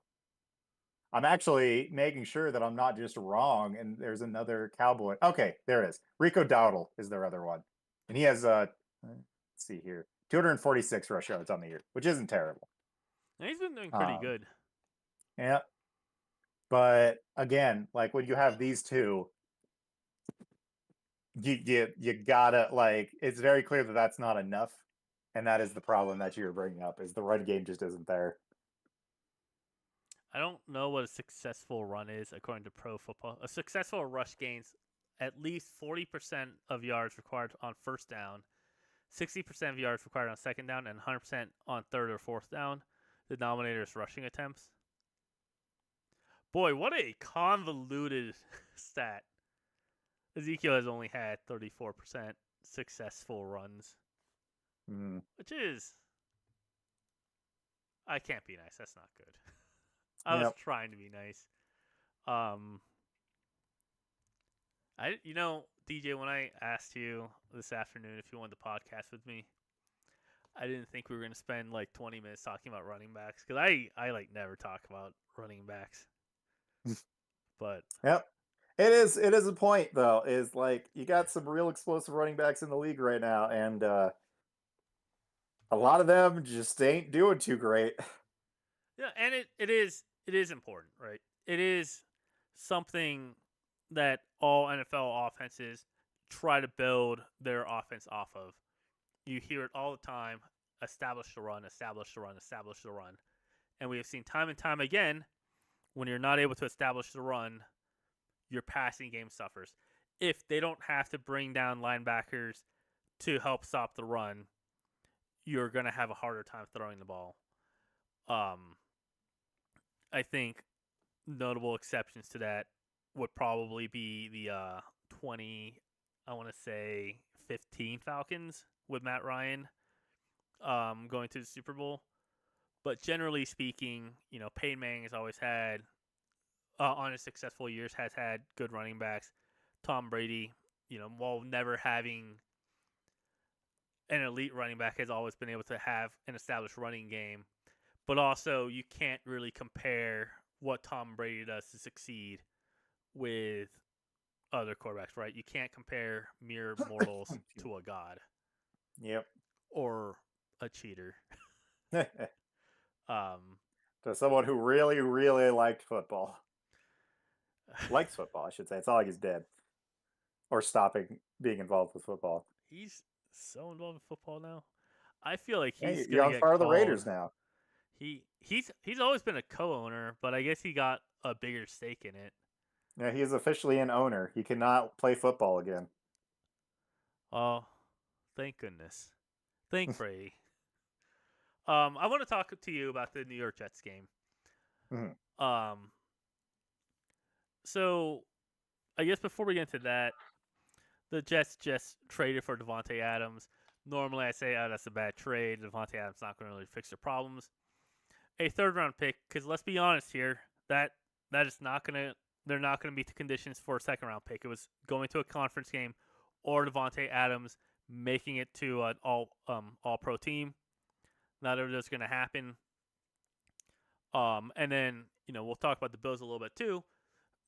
I'm actually making sure that I'm not just wrong. And there's another Cowboy. Okay, there it is. Rico Dowdle is their other one, and he has let's see here, 246 rush yards on the year, which isn't terrible. And he's been doing pretty good. Yeah, but again, like when you have these two, you gotta like. It's very clear that that's not enough, and that is the problem that you're bringing up. Is the run game just isn't there. I don't know what a successful run is according to Pro Football. A successful rush gains at least 40% of yards required on first down, 60% of yards required on second down, and 100% on third or fourth down. The denominator is rushing attempts. Boy, what a convoluted stat. Ezekiel has only had 34% successful runs, which is... I can't be nice. That's not good. I was trying to be nice. DJ, when I asked you this afternoon if you wanted to podcast with me, I didn't think we were going to spend like 20 minutes talking about running backs because I like never talk about running backs. But yep, it is a point though. Is like you got some real explosive running backs in the league right now, and a lot of them just ain't doing too great. Yeah, and it is important, right? it is something that all NFL offenses try to build their offense off of. You hear it all the time: establish the run, establish the run, establish the run. And we have seen time and time again when you're not able to establish the run, your passing game suffers. If they don't have to bring down linebackers to help stop the run, you're going to have a harder time throwing the ball. I think notable exceptions to that would probably be the 20, I want to say 15 Falcons with Matt Ryan going to the Super Bowl. But generally speaking, Peyton Manning has always had, on his successful years, has had good running backs. Tom Brady, while never having an elite running back, has always been able to have an established running game. But also, you can't really compare what Tom Brady does to succeed with other quarterbacks, right? You can't compare mere mortals to a god. Yep. Or a cheater. To someone who really, really liked football. Likes football, I should say. It's not like he's dead. Or stopping being involved with football. He's so involved with football now. I feel like he's you're gonna on get part of called. the Raiders now. He's always been a co-owner, but I guess he got a bigger stake in it. Yeah, he is officially an owner. He cannot play football again. Oh, thank goodness. Thank Brady. I want to talk to you about the New York Jets game. Mm-hmm. So I guess before we get into that, the Jets just traded for Devontae Adams. Normally I say, oh, that's a bad trade. Devontae Adams not going to really fix their problems. A third-round pick, because let's be honest here, that is not going to, they're not going to meet the conditions for a second-round pick. It was going to a conference game or Devontae Adams making it to an all-pro team. Not of that's going to happen. And then, we'll talk about the Bills a little bit too.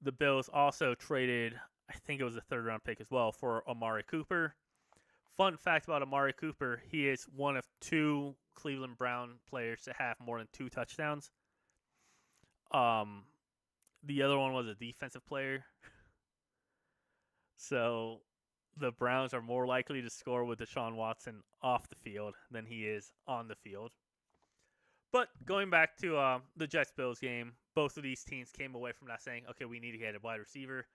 The Bills also traded, I think it was a third-round pick as well, for Amari Cooper. Fun fact about Amari Cooper, he is one of two Cleveland Brown players to have more than 2 touchdowns. The other one was a defensive player. So the Browns are more likely to score with Deshaun Watson off the field than he is on the field. But going back to the Jets-Bills game, both of these teams came away from that saying, okay, we need to get a wide receiver.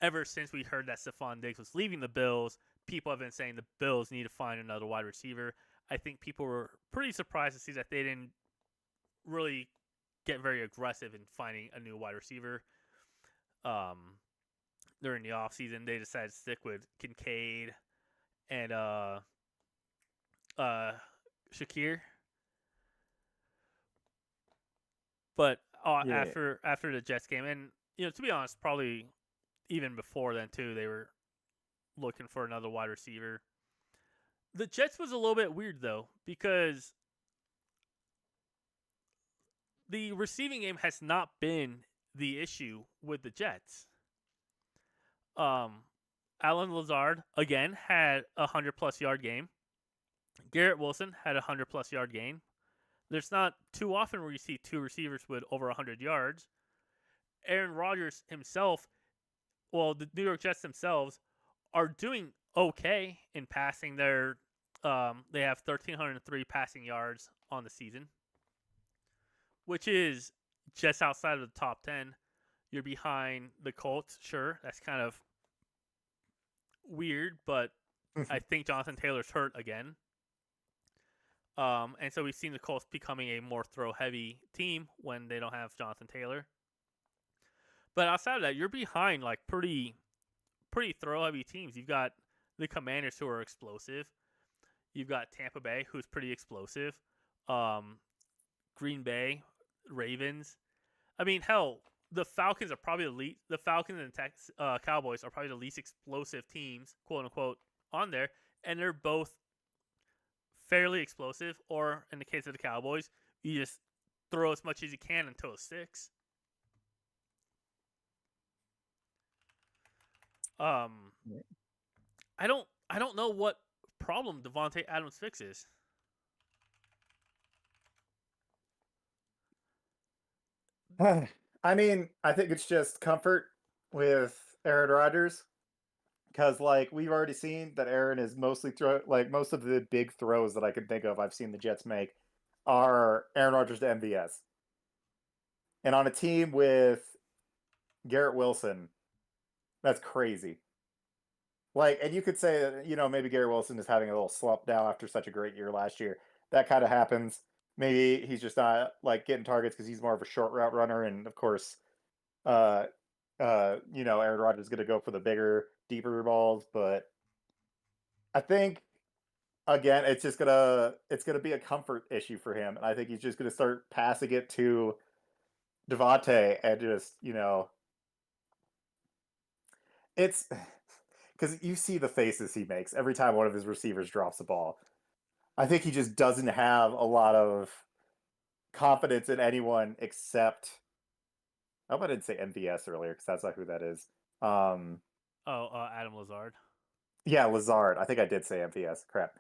Ever since we heard that Stephon Diggs was leaving the Bills, people have been saying the Bills need to find another wide receiver. I think people were pretty surprised to see that they didn't really get very aggressive in finding a new wide receiver. During the offseason, they decided to stick with Kincaid and Shakir. But after the Jets game, and to be honest, probably even before then too, they were looking for another wide receiver. The Jets was a little bit weird though, because the receiving game has not been the issue with the Jets. Alan Lazard again had a 100+ yard game. Garrett Wilson had a 100+ yard game. There's not too often where you see two receivers with over 100 yards. Aaron Rodgers himself, well, the New York Jets themselves are doing okay in passing. They have 1,303 passing yards on the season, which is just outside of the top 10. You're behind the Colts, sure. That's kind of weird, but I think Jonathan Taylor's hurt again. And so we've seen the Colts becoming a more throw-heavy team when they don't have Jonathan Taylor. But outside of that, you're behind like pretty throw-heavy teams. You've got the Commanders, who are explosive. You've got Tampa Bay, who's pretty explosive. Green Bay, Ravens. I mean, hell, the Falcons are probably the Falcons and Cowboys are probably the least explosive teams, quote unquote, on there, and they're both fairly explosive. Or in the case of the Cowboys, you just throw as much as you can until it sticks. I don't know what problem Devontae Adams fixes. I mean, I think it's just comfort with Aaron Rodgers because, like, we've already seen that Aaron is mostly throw like most of the big throws that I can think of. I've seen the Jets make are Aaron Rodgers to MVS, and on a team with Garrett Wilson, that's crazy. Like, and you could say that, maybe Gary Wilson is having a little slump now after such a great year last year. That kind of happens. Maybe he's just not like getting targets because he's more of a short route runner, and of course, uh, Aaron Rodgers is going to go for the bigger, deeper balls. But I think again, it's gonna be a comfort issue for him, and I think he's just gonna start passing it to Devontae and just it's because you see the faces he makes every time one of his receivers drops the ball. I think he just doesn't have a lot of confidence in anyone except. I hope I didn't say MVS earlier because that's not who that is. Um, Oh, Adam Lazard. yeah, Lazard. I think I did say MVS. Crap.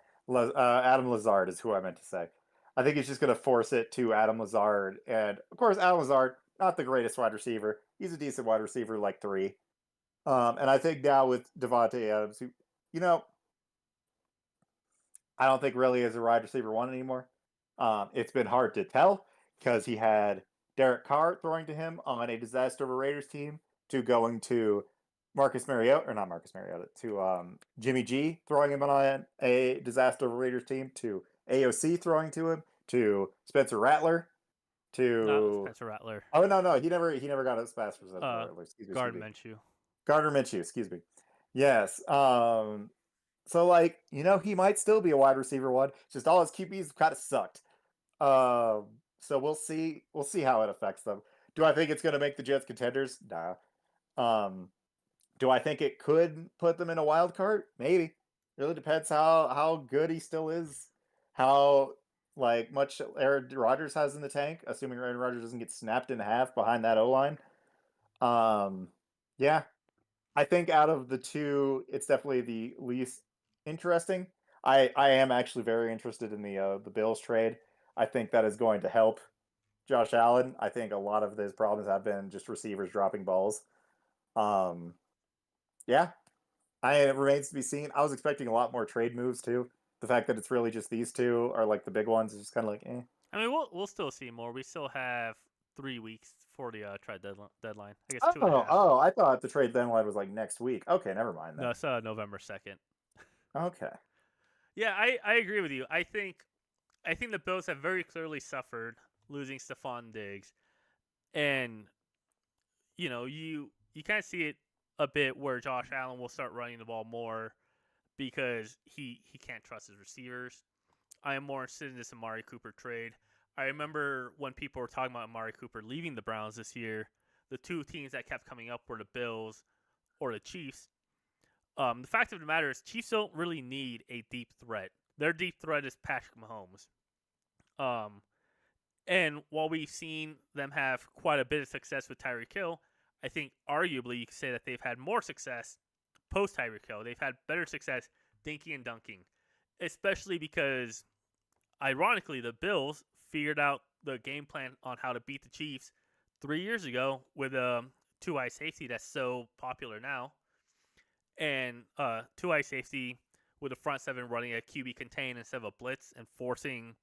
Adam Lazard is who I meant to say. I think he's just going to force it to Adam Lazard, and of course, Adam Lazard, not the greatest wide receiver. He's a decent wide receiver, like three. And I think now with Devontae Adams, who, you know, I don't think really is a wide receiver one anymore. It's been hard to tell because he had Derek Carr throwing to him on a disaster of a Raiders team to going to Marcus Mariota, or not Marcus Mariota, to Jimmy G throwing him on a disaster of a Raiders team to AOC throwing to him to Spencer Rattler Not to Spencer Rattler. no, he never got a pass for Spencer Uh, Rattler. Excuse Garden me. Minshew. Gardner Minshew, excuse me. Yes. So like, he might still be a wide receiver one. Just all his QBs kind of sucked. So we'll see. We'll see how it affects them. Do I think it's going to make the Jets contenders? Nah. Um, do I think it could put them in a wild card? Maybe. Really depends how good he still is. How like much Aaron Rodgers has in the tank, assuming Aaron Rodgers doesn't get snapped in half behind that O line. Um, yeah, I think out of the two, it's definitely the least interesting. I am actually very interested in the Bills trade. I think that is going to help Josh Allen. I think a lot of his problems have been just receivers dropping balls. Um, yeah, it remains to be seen. I was expecting a lot more trade moves too. The fact that it's really just these two are like the big ones is just kind of like, eh. I mean, we'll still see more. We still have 3 weeks for the trade deadline. I guess Oh, 2.5. I thought the trade deadline was like next week. Okay, never mind No, then. it's November 2nd. Okay. Yeah, I agree with you. I think the Bills have very clearly suffered losing Stephon Diggs, and you kind of see it a bit where Josh Allen will start running the ball more because he can't trust his receivers. I am more interested in this Amari Cooper trade. I remember when people were talking about Amari Cooper leaving the Browns this year, the two teams that kept coming up were the Bills or the Chiefs. The fact of the matter is, Chiefs don't really need a deep threat. Their deep threat is Patrick Mahomes. Um, and while we've seen them have quite a bit of success with Tyreek Hill, I think arguably you could say that they've had more success post Tyreek Hill. They've had better success dinking and dunking, especially because, ironically, the Bills figured out the game plan on how to beat the Chiefs 3 years ago with a two-eye safety that's so popular now, and two-eye safety with a front seven running a QB contain instead of a blitz and forcing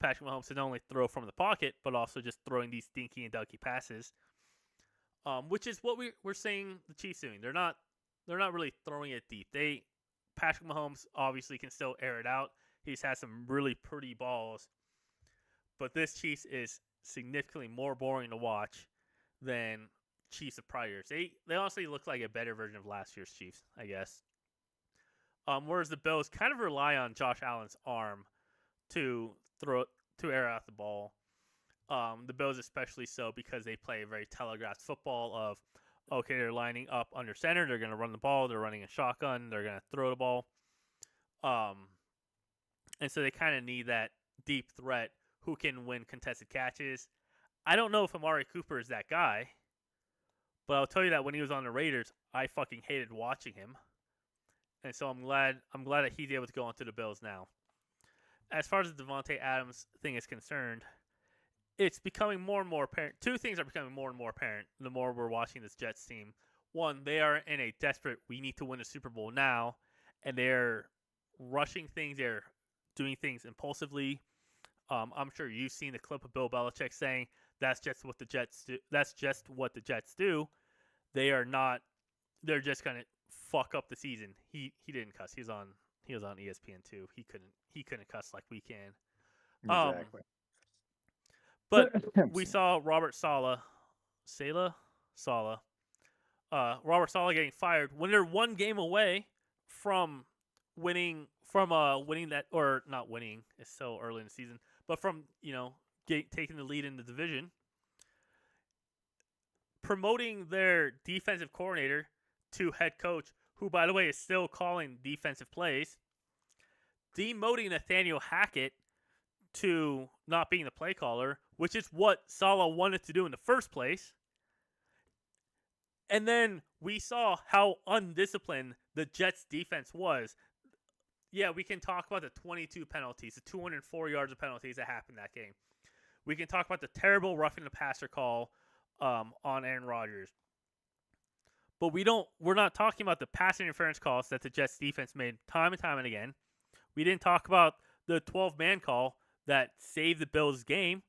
Patrick Mahomes to not only throw from the pocket but also just throwing these dinky and dunky passes, which is what we're seeing the Chiefs doing. They're not really throwing it deep. Patrick Mahomes obviously can still air it out. He's had some really pretty balls, but this Chiefs is significantly more boring to watch than Chiefs of prior years. They honestly look like a better version of last year's Chiefs, I guess. Whereas the Bills kind of rely on Josh Allen's arm to air out the ball. The Bills especially so because they play a very telegraphed football of, okay, they're lining up under center, they're going to run the ball, they're running a shotgun, they're going to throw the ball. And so they kind of need that deep threat who can win contested catches. I don't know if Amari Cooper is that guy, but I'll tell you that when he was on the Raiders, I fucking hated watching him. And so I'm glad that he's able to go onto the Bills now. As far as the Devontae Adams thing is concerned, it's becoming more and more apparent. Two things are becoming more and more apparent the more we're watching this Jets team. One, they are in a desperate, we need to win a Super Bowl now, and they're rushing things. They're doing things impulsively. I'm sure you've seen the clip of Bill Belichick saying that's just what the Jets do. That's just what the Jets do. They are not. They're just gonna fuck up the season. He didn't cuss. He was on ESPN too. He couldn't cuss like we can. Exactly. But we saw Robert Sala, Robert Sala getting fired when they're one game away from winning that, or not winning. It's so early in the season, but from taking the lead in the division, promoting their defensive coordinator to head coach, who by the way is still calling defensive plays, demoting Nathaniel Hackett to not being the play caller, which is what Saleh wanted to do in the first place. And then we saw how undisciplined the Jets defense was. Yeah, we can talk about the 22 penalties, the 204 yards of penalties that happened that game. We can talk about the terrible roughing the passer call on Aaron Rodgers. But we're not talking about the pass interference calls that the Jets defense made time and time and again. We didn't talk about the 12-man call that saved the Bills game,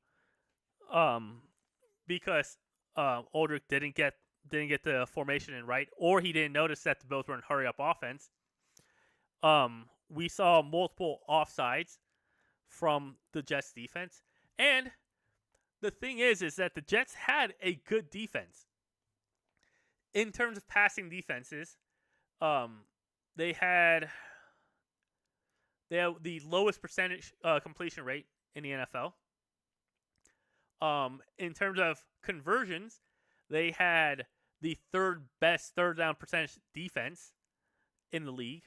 because Aldrich didn't get the formation in right, or he didn't notice that the Bills were in hurry up offense. We saw multiple offsides from the Jets defense, and the thing is that the Jets had a good defense in terms of passing defenses. They had the lowest percentage completion rate in the NFL. In terms of conversions, they had the third best third down percentage defense in the league.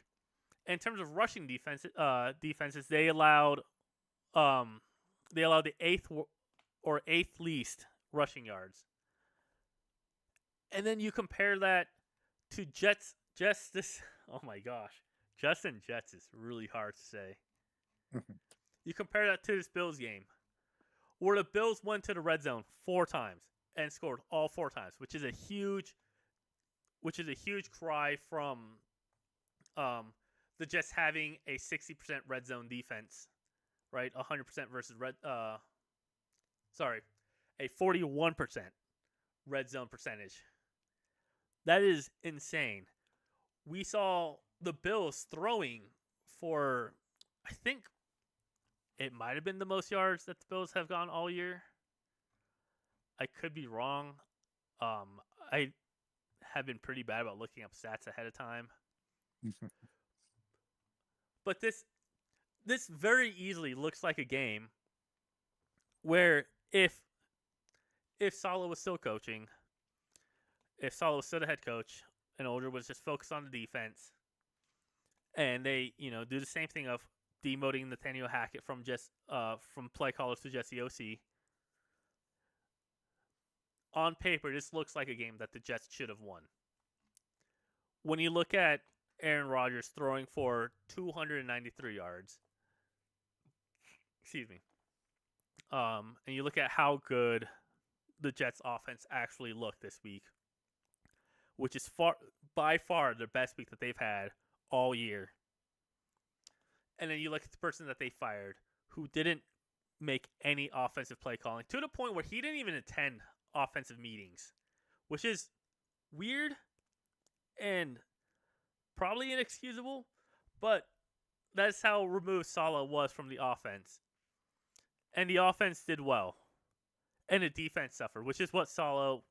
In terms of rushing defenses, they allowed the eighth least rushing yards. And then you compare that to Jets. Oh my gosh, Justin Jets is really hard to say. You compare that to this Bills game, where the Bills went to the red zone 4 times and scored all 4 times, which is a huge cry from the Jets having a 60% red zone defense, right? 100% versus a 41% red zone percentage. That is insane. We saw the Bills throwing for, I think it might have been the most yards that the Bills have gone all year. I could be wrong. I have been pretty bad about looking up stats ahead of time. But this very easily looks like a game where if Saleh was still coaching, if Saleh was still the head coach, and Aldrich was just focused on the defense, and they do the same thing of demoting Nathaniel Hackett from play callers to just the OC. On paper, this looks like a game that the Jets should have won. When you look at Aaron Rodgers throwing for 293 yards, excuse me, and you look at how good the Jets offense actually looked this week, which is by far the best week that they've had all year. And then you look at the person that they fired, who didn't make any offensive play calling, to the point where he didn't even attend offensive meetings, which is weird and probably inexcusable, but that's how removed Saleh was from the offense. And the offense did well, and the defense suffered, which is what Saleh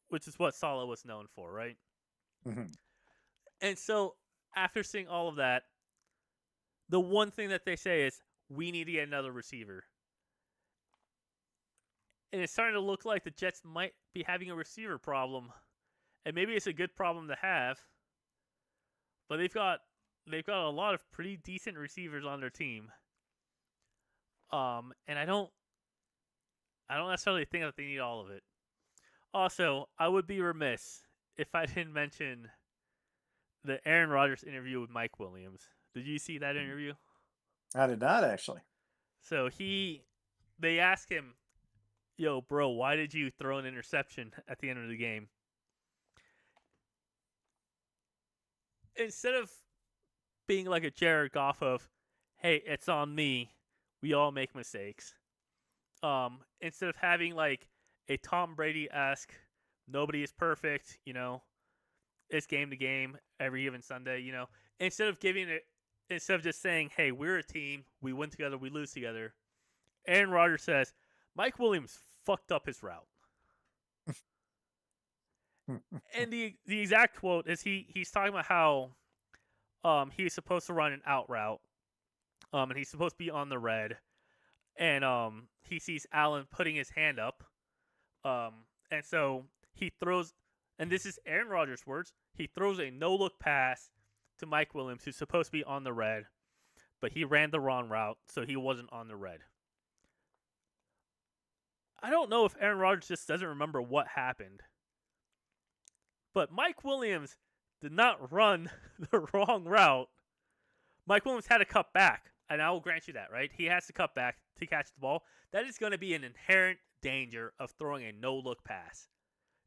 was known for, right? Mm-hmm. And so after seeing all of that, the one thing that they say is, we need to get another receiver. And it's starting to look like the Jets might be having a receiver problem. And maybe it's a good problem to have. But they've got a lot of pretty decent receivers on their team. And I don't necessarily think that they need all of it. Also, I would be remiss if I didn't mention the Aaron Rodgers interview with Mike Williams. Did you see that interview? I did not, actually. So they asked him, yo, bro, why did you throw an interception at the end of the game? Instead of being like a Jared Goff of, hey, it's on me. We all make mistakes. Instead of having like a Tom Brady esque, nobody is perfect, it's game to game every given Sunday, instead of giving it, instead of just saying, hey, we're a team, we win together, we lose together. Aaron Rodgers says, Mike Williams fucked up his route. And the exact quote is he's talking about how he's supposed to run an out route, and he's supposed to be on the red, and he sees Allen putting his hand up, and so he throws, and this is Aaron Rodgers' words, he throws a no look pass to Mike Williams, who's supposed to be on the red, but he ran the wrong route, so he wasn't on the red. I don't know if Aaron Rodgers just doesn't remember what happened, but Mike Williams did not run the wrong route. Mike Williams had to cut back, and I will grant you that, right? He has to cut back to catch the ball. That is going to be an inherent danger of throwing a no-look pass.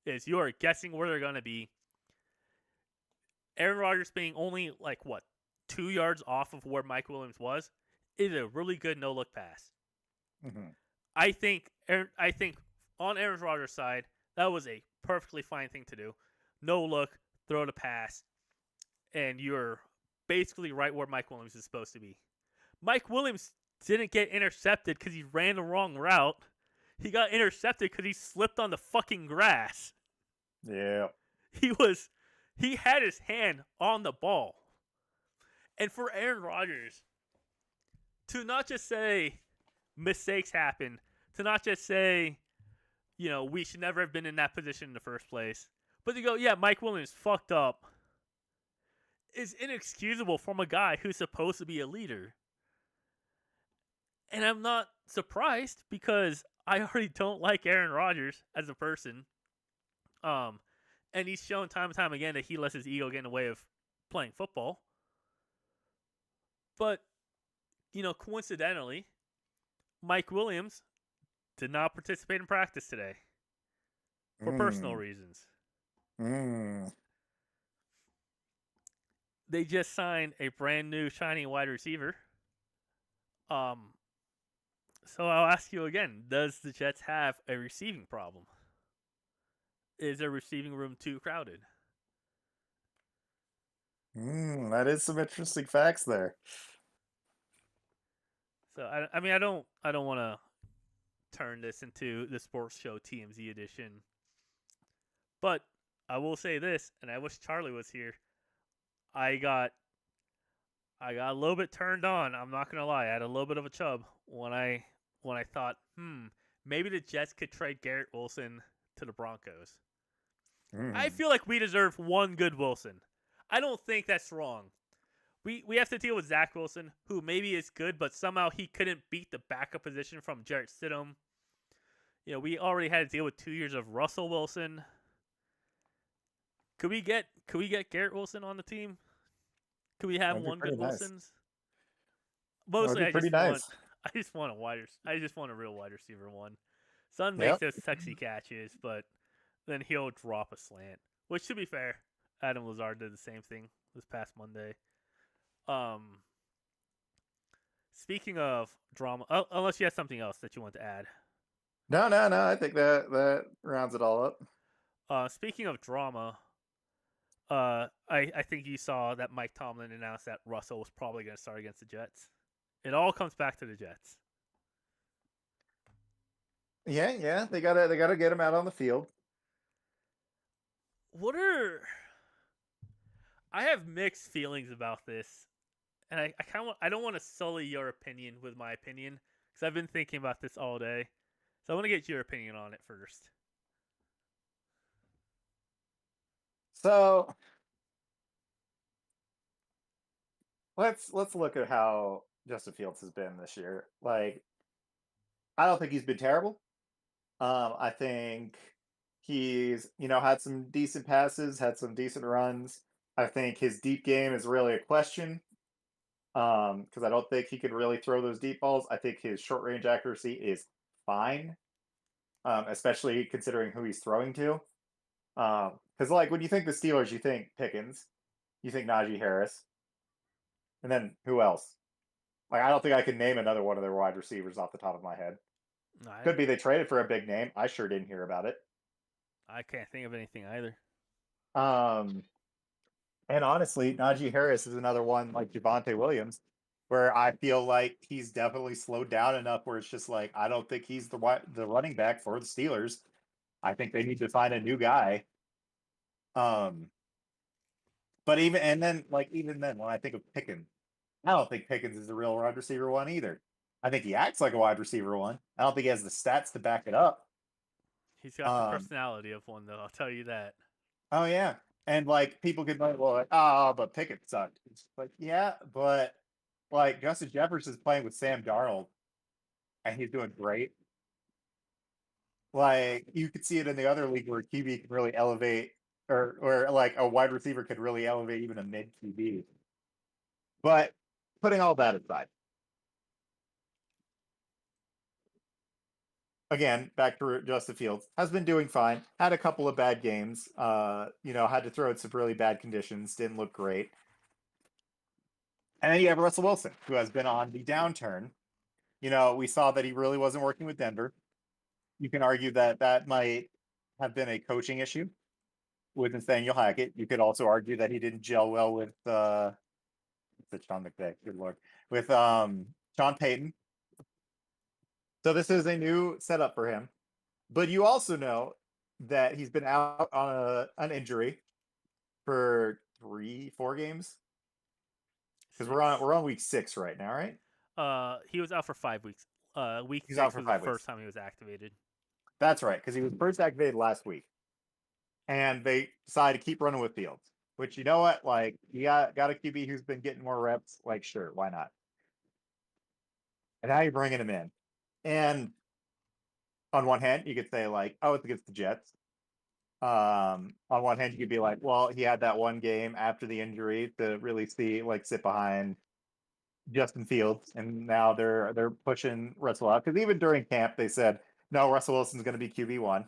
Is you are guessing where they're going to be. Aaron Rodgers being only 2 yards off of where Mike Williams was is a really good no-look pass. Mm-hmm. I think on Aaron Rodgers' side, that was a perfectly fine thing to do. No look, throw the pass, and you're basically right where Mike Williams is supposed to be. Mike Williams didn't get intercepted because he ran the wrong route. He got intercepted because he slipped on the fucking grass. Yeah. He had his hand on the ball. And for Aaron Rodgers to not just say mistakes happen, to not just say, we should never have been in that position in the first place, but to go, yeah, Mike Williams fucked up, is inexcusable from a guy who's supposed to be a leader. And I'm not surprised because I already don't like Aaron Rodgers as a person. And he's shown time and time again that he lets his ego get in the way of playing football. But, coincidentally, Mike Williams did not participate in practice today for personal reasons. They just signed a brand new shiny wide receiver. So I'll ask you again, does the Jets have a receiving problem? Is their receiving room too crowded? That is some interesting facts there. So I don't want to turn this into the sports show TMZ edition. But I will say this, and I wish Charlie was here. I got a little bit turned on. I'm not gonna lie. I had a little bit of a chub when I thought, maybe the Jets could trade Garrett Wilson to the Broncos. I feel like we deserve one good Wilson. I don't think that's wrong. We have to deal with Zach Wilson, who maybe is good, but somehow he couldn't beat the backup position from Jarrett Stidham. We already had to deal with 2 years of Russell Wilson. Could we get Garrett Wilson on the team? Could we have one good nice. Wilsons? Mostly, I just want a real wide receiver one. Son makes those sexy catches, but then he'll drop a slant. Which, to be fair, Adam Lazard did the same thing this past Monday. Speaking of drama, unless you have something else that you want to add. No. I think that rounds it all up. Speaking of drama, I think you saw that Mike Tomlin announced that Russell was probably going to start against the Jets. It all comes back to the Jets. Yeah. They gotta get him out on the field. I have mixed feelings about this, and I don't want to sully your opinion with my opinion because I've been thinking about this all day. So I want to get your opinion on it first. So let's look at how Justin Fields has been this year. I don't think he's been terrible. I think he's had some decent passes, had some decent runs. I think his deep game is really a question because I don't think he could really throw those deep balls. I think his short range accuracy is fine. especially considering who he's throwing to. Because like when you think the Steelers, you think Pickens, you think Najee Harris, and then who else? Like I don't think I can name another one of their wide receivers off the top of my head. I Could be they traded for a big name. I sure didn't hear about it. I can't think of anything either. Um, and honestly, Najee Harris is another one like Javonte Williams, where I feel like he's definitely slowed down enough where it's just like I don't think he's the running back for the Steelers. I think they need to find a new guy. Um, but even then, when I think of Pickens, I don't think Pickens is a real wide receiver one either. I think he acts like a wide receiver one. I don't think he has the stats to back it up. He's got the Um, personality of one, though. I'll tell you that. oh yeah, and like people could like, well, like, but Pickett sucked. It's like, yeah, but like Justin Jefferson's playing with Sam Darnold, and he's doing great. Like you could see it in the other league where QB can really elevate, or like a wide receiver could really elevate even a mid QB. But putting all that aside, again, back to Justin Fields has been doing fine. Had a couple of bad games. Had to throw in some really bad conditions. Didn't look great. And then you have Russell Wilson, who has been on the downturn. We saw that he really wasn't working with Denver. You can argue that that might have been a coaching issue with Nathaniel Hackett. You could also argue that he didn't gel well with Sean McVay. Good lord, with Sean Payton. So this is a new setup for him. But you also know that he's been out on an injury for 3-4 games because we're 6. on week 6 right now, right? He was out for 5 weeks. Week He's out 6 for was the 5 weeks. first time he was activated. That's right, because he was first activated last week, and they decided to keep running with Fields. Which you know what, like you got a QB who's been getting more reps. Like sure, why not? And now you're bringing him in, and on one hand, you could say like, oh, it's against the Jets. On one hand, you could be like, well, he had that one game after the injury to really sit behind Justin Fields, and now they're pushing Russell out because even during camp they said no, Russell Wilson's going to be QB1.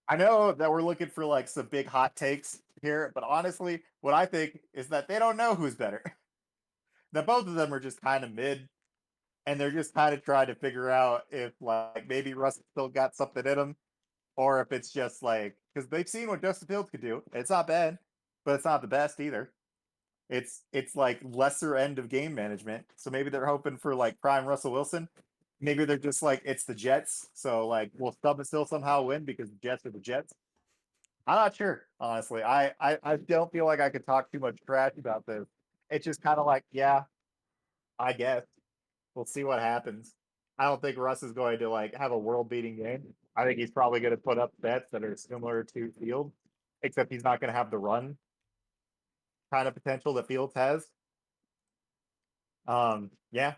I know that we're looking for like some big hot takes here, but honestly, what I think is that they don't know who's better. That both of them are just kind of mid, and they're just kind of trying to figure out if like maybe Russ still got something in him, or if it's just like because they've seen what Justin Fields could do. It's not bad, but it's not the best either. It's like lesser end of game management. So maybe they're hoping for like prime Russell Wilson. Maybe they're just like it's the Jets, so like we'll still somehow win because the Jets are the Jets. I'm not sure, honestly. I don't feel like I could talk too much trash about this. It's just kind of like, yeah, I guess we'll see what happens. I don't think Russ is going to like have a world beating game. I think he's probably going to put up bets that are similar to Field, except he's not going to have the run kind of potential that Fields has. Yeah,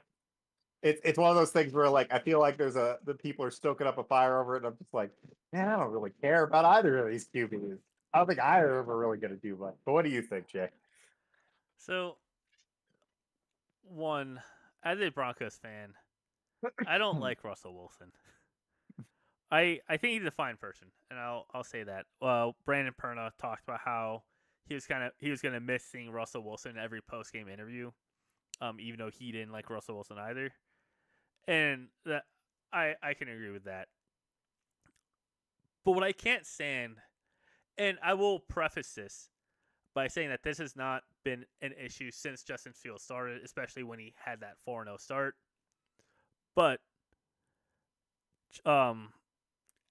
it's one of those things where like I feel like the people are stoking up a fire over it, and I'm just like, man, I don't really care about either of these QBs. I don't think either of them are really going to do much. But what do you think, Jay? So, one, as a Broncos fan, I don't like Russell Wilson. I think he's a fine person, and I'll say that. Brandon Perna talked about how he was gonna miss seeing Russell Wilson in every post game interview, even though he didn't like Russell Wilson either, and that I can agree with that. But what I can't stand, and I will preface this by saying that this has not been an issue since Justin Fields started, especially when he had that 4-0 start. But um,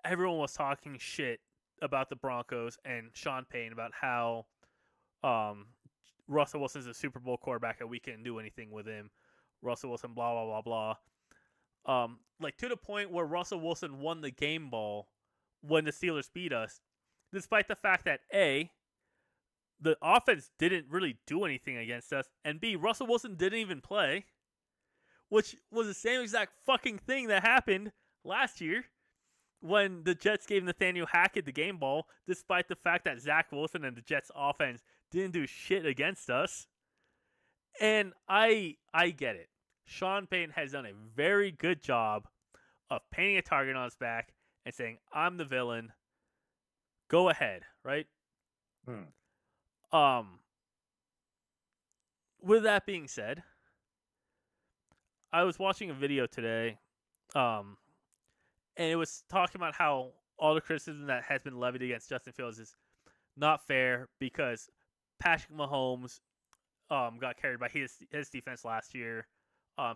everyone was talking shit about the Broncos and Sean Payne about how um, Russell Wilson's a Super Bowl quarterback and we can't do anything with him. Russell Wilson, blah blah blah blah. Like to the point where Russell Wilson won the game ball when the Steelers beat us, despite the fact that A, the offense didn't really do anything against us, and B, Russell Wilson didn't even play, which was the same exact fucking thing that happened last year when the Jets gave Nathaniel Hackett the game ball, despite the fact that Zach Wilson and the Jets offense didn't do shit against us. And I get it. Sean Payton has done a very good job of painting a target on his back and saying, "I'm the villain. Go ahead," right? Hmm. Um, with that being said, I was watching a video today, um, and it was talking about how all the criticism that has been levied against Justin Fields is not fair because Patrick Mahomes got carried by his defense last year.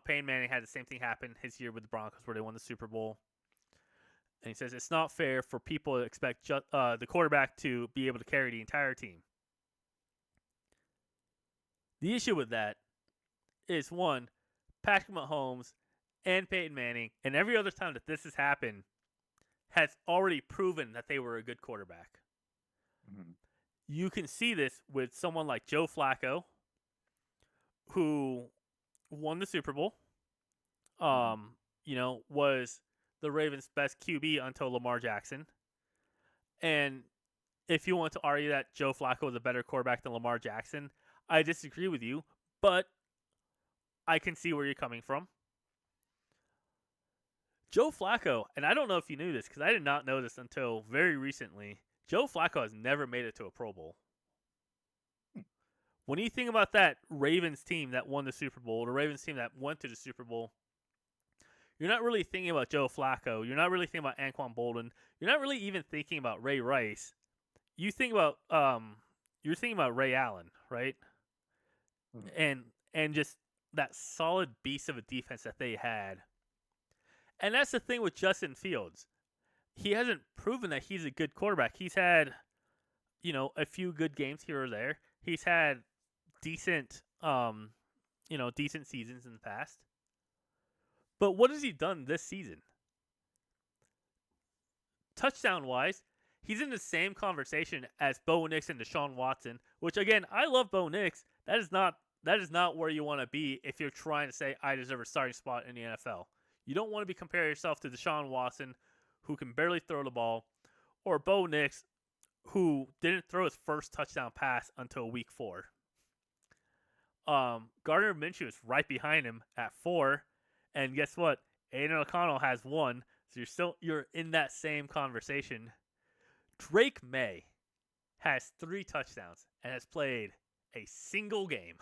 Peyton Manning had the same thing happen his year with the Broncos where they won the Super Bowl. And he says it's not fair for people to expect the quarterback to be able to carry the entire team. The issue with that is one, Patrick Mahomes and Peyton Manning, and every other time that this has happened, has already proven that they were a good quarterback. Mhm. You can see this with someone like Joe Flacco, who won the Super Bowl. Was the Ravens' best QB until Lamar Jackson. And if you want to argue that Joe Flacco is a better quarterback than Lamar Jackson, I disagree with you, but I can see where you're coming from. Joe Flacco, and I don't know if you knew this because I did not know this until very recently, Joe Flacco has never made it to a Pro Bowl. When you think about that Ravens team that won the Super Bowl, the Ravens team that went to the Super Bowl, you're not really thinking about Joe Flacco. You're not really thinking about Anquan Bolden. You're not really even thinking about Ray Rice. You think about you're thinking about Ray Allen, right? Mhm. And just that solid beast of a defense that they had. And that's the thing with Justin Fields. He hasn't proven that he's a good quarterback. He's had, a few good games here or there. He's had decent decent seasons in the past. But what has he done this season? Touchdown wise, he's in the same conversation as Bo Nix and Deshaun Watson, which again, I love Bo Nix. That is not where you want to be if you're trying to say I deserve a starting spot in the NFL. You don't want to be comparing yourself to Deshaun Watson, who can barely throw the ball, or Bo Nix, who didn't throw his first touchdown pass until week 4. Gardner Minshew is right behind him at 4, and guess what? Aiden O'Connell has 1, so you're in that same conversation. Drake May has 3 touchdowns and has played a single game.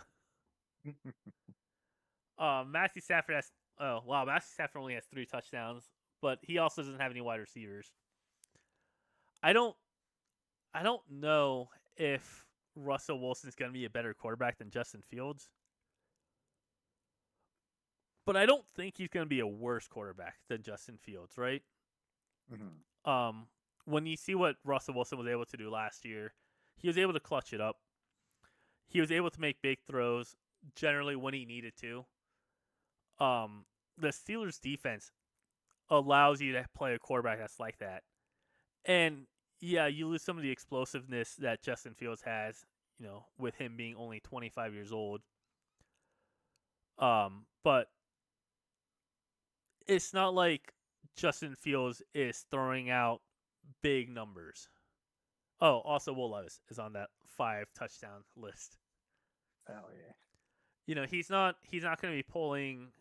Matthew Stafford has Matthew Stafford only has 3 touchdowns, but he also doesn't have any wide receivers. I don't know if Russell Wilson's going to be a better quarterback than Justin Fields. But I don't think he's going to be a worse quarterback than Justin Fields, right? Mhm. When you see what Russell Wilson was able to do last year, he was able to clutch it up. He was able to make big throws generally when he needed to. The Steelers defense allows you to play a quarterback that's like that. And yeah, you lose some of the explosiveness that Justin Fields has, with him being only 25 years old. But it's not like Justin Fields is throwing out big numbers. Oh, also Will Levis is on that 5 touchdown list. Oh yeah. He's not going to be pulling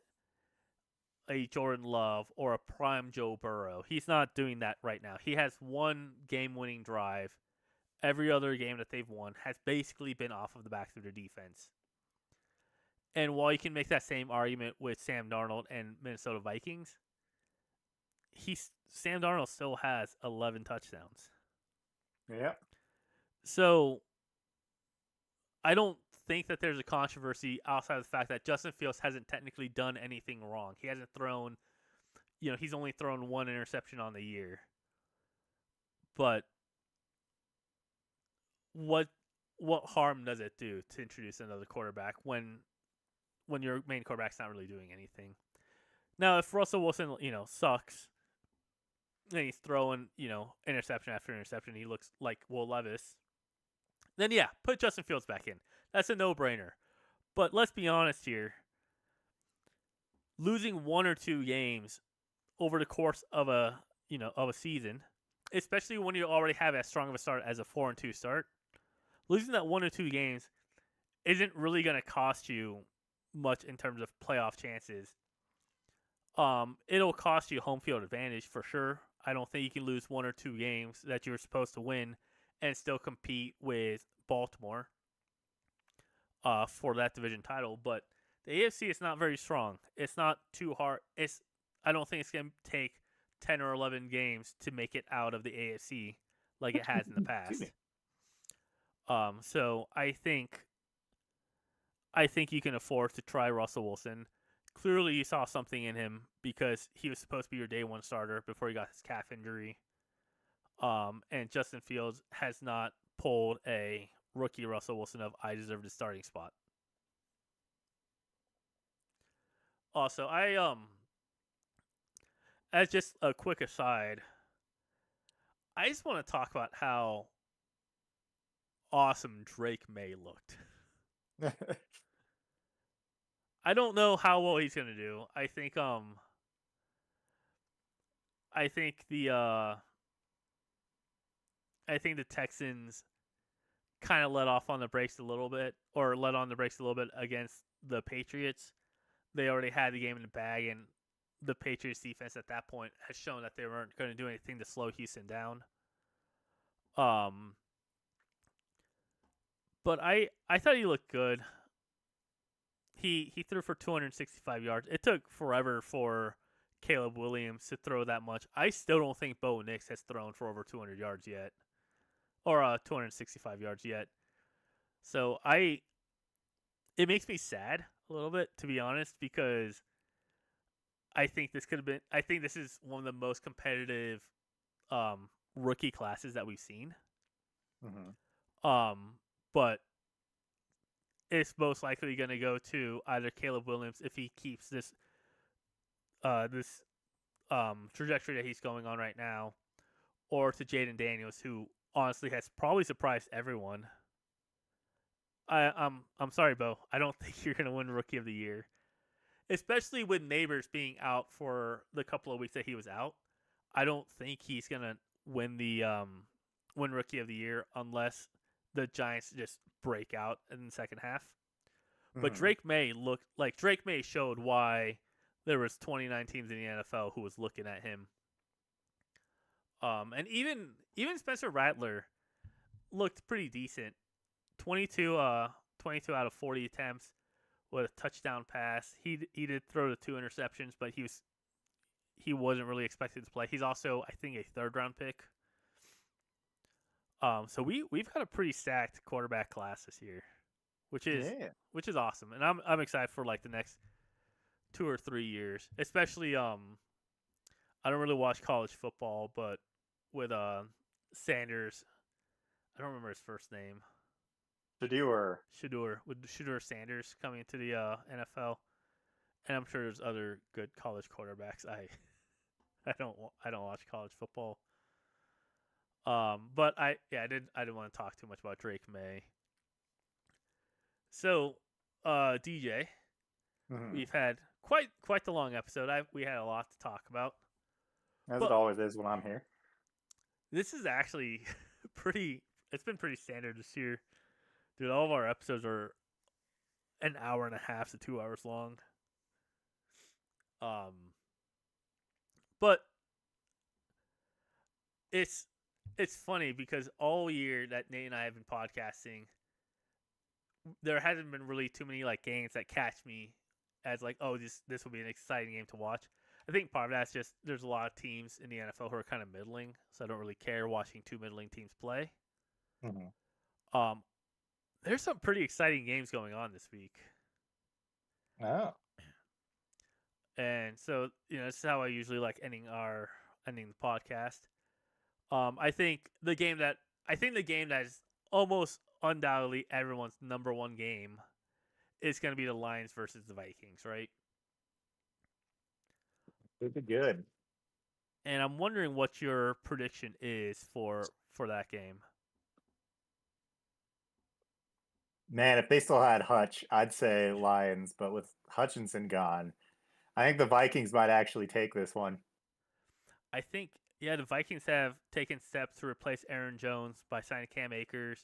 a Jordan Love or a prime Joe Burrow. He's not doing that right now. He has 1 game-winning drive. Every other game that they've won has basically been off of the backs of their defense. And while you can make that same argument with Sam Darnold and Minnesota Vikings, Sam Darnold still has 11 touchdowns. Yeah. So I don't think that there's a controversy outside of the fact that Justin Fields hasn't technically done anything wrong. He hasn't thrown, he's only thrown 1 interception on the year. But what harm does it do to introduce another quarterback when your main quarterback's not really doing anything? Now, if Russell Wilson, sucks, and he's throwing, interception after interception, he looks like Will Levis, then yeah, put Justin Fields back in. That's a no-brainer. But let's be honest here. Losing 1 or 2 games over the course of a season, especially when you already have as strong of a start as a 4-2 start, losing that 1 or 2 games isn't really going to cost you much in terms of playoff chances. It'll cost you home field advantage for sure. I don't think you can lose 1 or 2 games that you're supposed to win and still compete with Baltimore for that division title. But the AFC is not very strong. It's not too hard. I don't think it's going to take 10 or 11 games to make it out of the AFC like it has in the Excuse me. past. So I think you can afford to try Russell Wilson. Clearly, you saw something in him because he was supposed to be your day one starter before he got his calf injury. And Justin Fields has not pulled a rookie Russell Wilson of I deserve the starting spot. Also, as just a quick aside, I just want to talk about how awesome Drake May looked. I don't know how well he's gonna do. I think I think the Texans kind of let on the brakes a little bit against the Patriots. They already had the game in the bag, and the Patriots defense at that point has shown that they weren't going to do anything to slow Houston down. But I thought he looked good. He threw for 265 yards. It took forever for Caleb Williams to throw that much. I still don't think Bo Nix has thrown for over 200 yards yet, or 265 yards yet. So it makes me sad a little bit, to be honest, because I think this is one of the most competitive rookie classes that we've seen. Mm-hmm. But it's most likely going to go to either Caleb Williams if he keeps this trajectory that he's going on right now, or to Jaden Daniels, who honestly has probably surprised everyone. I'm sorry, Bo. I don't think you're going to win Rookie of the Year, especially with Neighbors being out for the couple of weeks that he was out. I don't think he's going to win the win Rookie of the Year unless the Giants just break out in the second half. Mm-hmm. But Drake May showed why there was 29 teams in the NFL who was looking at him. And even Spencer Rattler looked pretty decent. 22 out of 40 attempts with a touchdown pass. He did throw the 2 interceptions, but he wasn't really expected to play. He's also, I think, a third-round pick. So we've got a pretty stacked quarterback class this year, which is awesome, and I'm excited for like the next 2 or 3 years, especially I don't really watch college football, but with Sanders, I don't remember his first name. Shedeur Sanders coming into the NFL, and I'm sure there's other good college quarterbacks. I don't watch college football. But I didn't want to talk too much about Drake May. So, DJ, Mm-hmm. we've had quite the long episode. We had a lot to talk about. As it always is when I'm here. This is actually it's been pretty standard this year. Dude, all of our episodes are an hour and a half to 2 hours long. But it's funny because all year that Nate and I have been podcasting, there hasn't been really too many like games that catch me as like, oh, this will be an exciting game to watch. I think part of that's just there's a lot of teams in the NFL who are kind of middling, so I don't really care watching 2 middling teams play. Mm-hmm. There's some pretty exciting games going on this week. Oh. And so, this is how I usually like ending the podcast. I think the game that is almost undoubtedly everyone's number one game is going to be the Lions versus the Vikings, right? It'd be good. And I'm wondering what your prediction is for that game. Man, if they still had Hutch, I'd say Lions, but with Hutchinson gone, I think the Vikings might actually take this one. I think, the Vikings have taken steps to replace Aaron Jones by signing Cam Akers.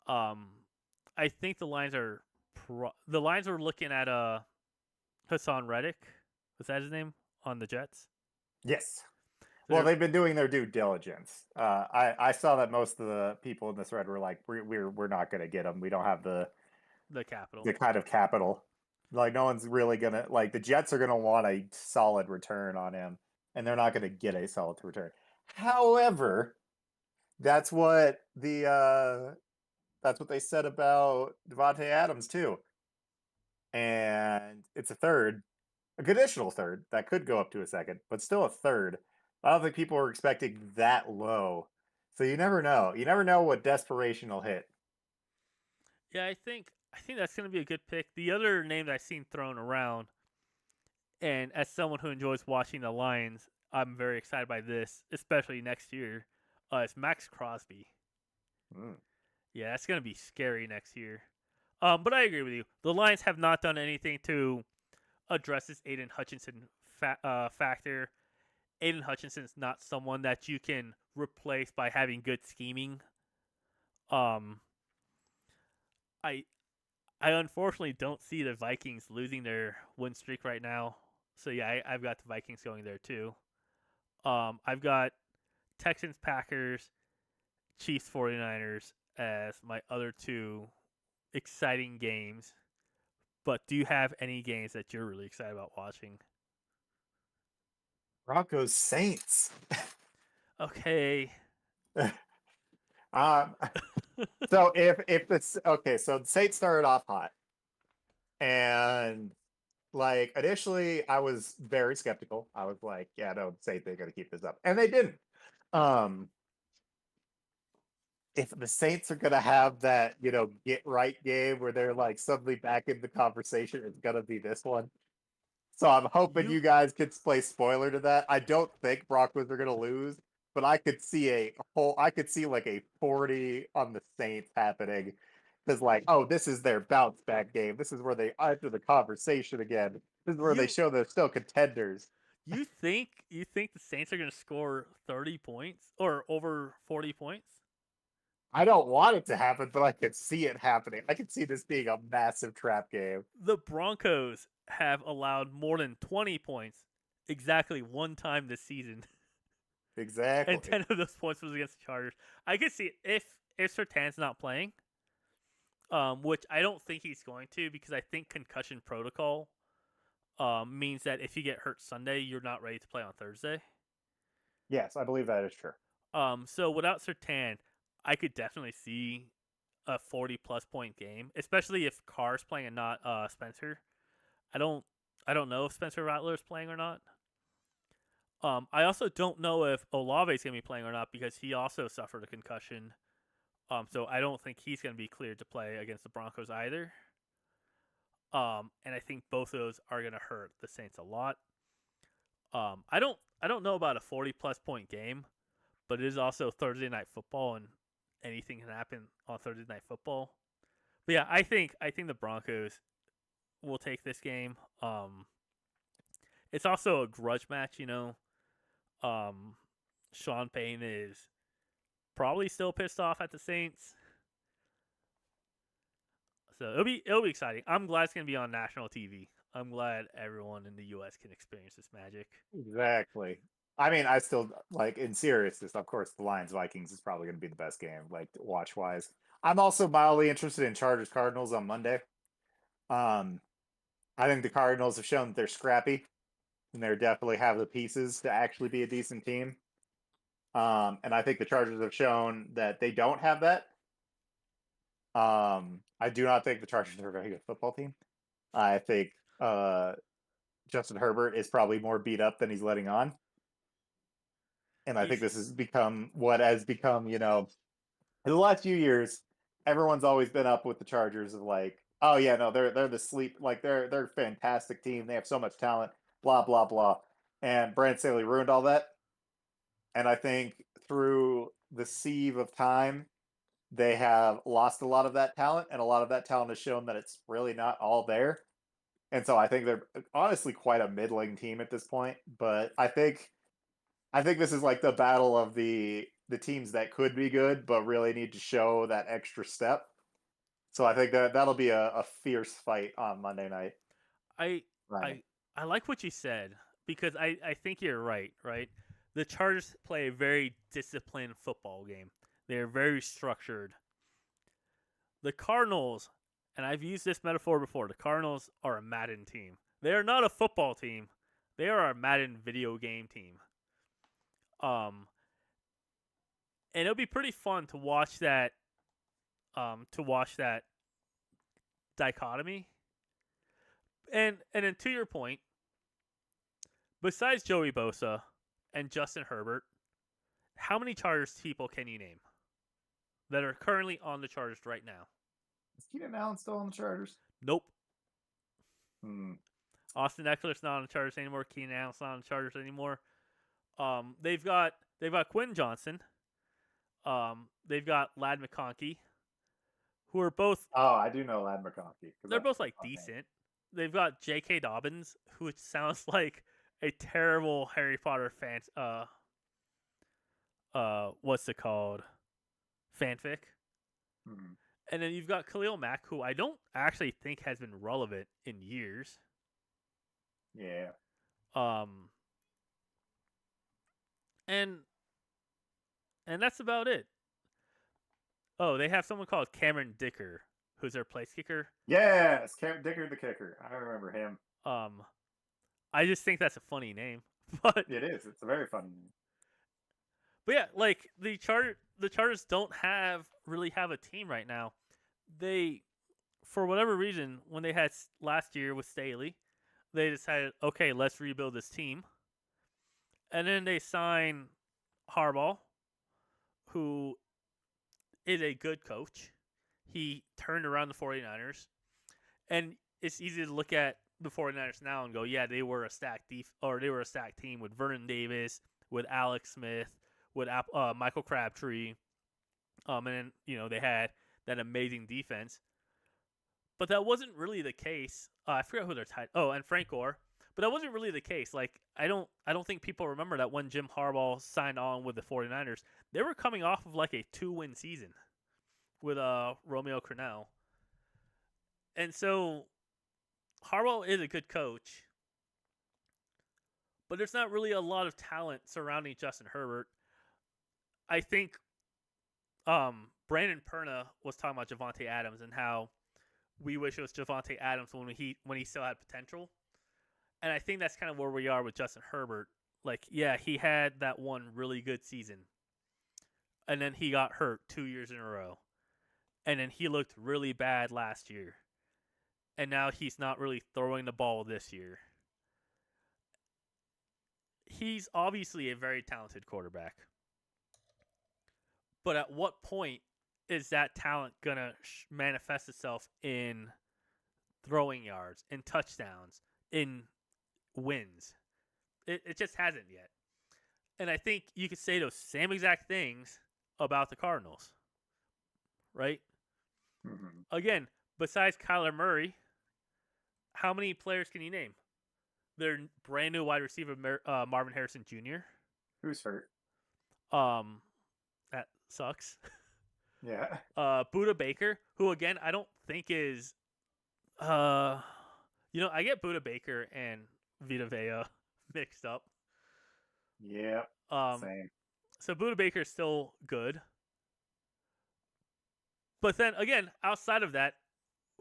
I think the Lions are looking at Hassan Reddick. Was that his name? on the Jets? Yes. So Well, they've been doing their due diligence. I saw that most of the people in this thread were like, we're not going to get him. We don't have the capital. the kind of capital. Like, no one's really gonna like the Jets are gonna want a solid return on him, and they're not gonna get a solid return. However, that's what they said about Devontae Adams too. And it's a conditional third that could go up to a second, but still a third. I don't think people were expecting that low. So you never know. You never know what desperation will hit. Yeah, I think that's going to be a good pick. The other name that I've seen thrown around, and as someone who enjoys watching the Lions, I'm very excited by this, especially next year. Is Max Crosby. Mm. Yeah, that's going to be scary next year. But I agree with you. The Lions have not done anything to address this Aiden Hutchinson factor. Aiden Hutchinson's not someone that you can replace by having good scheming. Um, I I unfortunately don't see the Vikings losing their win streak right now. So yeah, I've got the Vikings going there too. I've got Texans, Packers, Chiefs, 49ers as my other two exciting games. But do you have any games that you're really excited about watching? Broncos Saints. Okay. um, so if this okay, so the Saints started off hot, and like initially I was very skeptical. I was like, yeah, no, Saints they're gonna keep this up, and they didn't. Um, if the Saints are gonna have that, get right game where they're like suddenly back in the conversation, it's gonna be this one. So I'm hoping You you guys could play spoiler to that. I don't think Broncos are gonna lose, but I could see like a 40 on the Saints happening. Because like, oh, this is their bounce back game. This is where they enter the conversation again. This is where they you show they're still contenders. you think the Saints are going to score 30 points or over 40 points? I don't want it to happen, but I could see it happening. I could see this being a massive trap game. The Broncos have allowed more than 20 points exactly one time this season, and Exactly. 10 of those points was against the Chargers. I could see it if Sertan's not playing, which I don't think he's going to because I think concussion protocol means that if you get hurt Sunday, you're not ready to play on Thursday. Yes, I believe that is true. So without Sertan, I could definitely see a 40 plus point game, especially if Carr's playing and not Spencer. I don't I don't know if Spencer Rattler is playing or not. I also don't know if Olave is going to be playing or not because he also suffered a concussion. So I don't think he's going to be cleared to play against the Broncos either. And I think both of those are going to hurt the Saints a lot. I don't know about a 40 plus point game, but it is also Thursday night football and anything can happen on Thursday night football. But yeah, I think the Broncos will take this game. It's also a grudge match. Um, Sean Payne is probably still pissed off at the Saints, so it'll be exciting. I'm glad it's gonna be on national TV. I'm glad everyone in the U.S. can experience this magic. Exactly. I mean, I still like in seriousness, of course, the Lions Vikings is probably going to be the best game, like watch wise. I'm also mildly interested in Chargers Cardinals on Monday. Um, I think the Cardinals have shown that they're scrappy and they definitely have the pieces to actually be a decent team. And I think the Chargers have shown that they don't have that. I do not think the Chargers are a very good football team. I think Justin Herbert is probably more beat up than he's letting on. And I think He's this has become what has become, in the last few years, everyone's always been up with the Chargers of like, oh yeah, no, they're the sleep, like they're a fantastic team. They have so much talent, blah blah blah. And Brandon Staley ruined all that. And I think through the sieve of time, they have lost a lot of that talent, and a lot of that talent has shown that it's really not all there. And so I think they're honestly quite a middling team at this point. But I think this is like the battle of the teams that could be good but really need to show that extra step. So I think that'll be a fierce fight on Monday night. I Right. I I like what you said because I think you're right. Right, the Chargers play a very disciplined football game. They're very structured. The Cardinals, and I've used this metaphor before. The Cardinals are a Madden team. They are not a football team. They are a Madden video game team. Um, and it'll be pretty fun to watch that. To watch that dichotomy. And then to your point, besides Joey Bosa and Justin Herbert, how many Chargers people can you name that are currently on the Chargers right now? Is Keenan Allen still on the Chargers? Nope. Hmm. Austin Eckler's not on the Chargers anymore. Keenan Allen's not on the Chargers anymore. They've got Quinn Johnson. They've got Lad McConkey, who are both. Oh, I do know Lad McConkey. They're both like decent. They've got J.K. Dobbins, who sounds like a terrible Harry Potter fan. What's it called? Fanfic. Mm-hmm. And then you've got Khalil Mack, who I don't actually think has been relevant in years. Yeah. And that's about it. Oh, they have someone called Cameron Dicker, who's their place kicker. Yes, Cam Dicker the kicker. I remember him. I just think that's a funny name. But it is. It's a very funny name. But yeah, like the Chargers don't really have a team right now. They, for whatever reason, when they had last year with Staley, they decided, okay, let's rebuild this team. And then they sign Harbaugh, who is a good coach. He turned around the 49ers. And it's easy to look at the 49ers now and go, yeah, they were a stacked team with Vernon Davis, with Alex Smith, with Michael Crabtree. And then, they had that amazing defense. But that wasn't really the case. I forgot who they're tied. Oh, and Frank Gore. But that wasn't really the case. Like, I don't think people remember that when Jim Harbaugh signed on with the 49ers, they were coming off of like a 2-win season with Romeo Crennel. And so Harbaugh is a good coach, but there's not really a lot of talent surrounding Justin Herbert. I think Brandon Perna was talking about Javonte Adams and how we wish it was Javonte Adams when he still had potential. And I think that's kind of where we are with Justin Herbert. Like, yeah, he had that one really good season. And then he got hurt 2 years in a row. And then he looked really bad last year. And now he's not really throwing the ball this year. He's obviously a very talented quarterback. But at what point is that talent going to manifest itself in throwing yards, in touchdowns, in wins? It just hasn't yet. And I think you could say those same exact things about the Cardinals. Right? Mm-hmm. Again, besides Kyler Murray, how many players can you name? Their brand new wide receiver, Marvin Harrison Jr. Who's hurt? That sucks. Yeah. Budda Baker, who again I don't think is, I get Budda Baker and Vita Vea mixed up. Yeah. Same. So Budda Baker is still good, but then again, outside of that,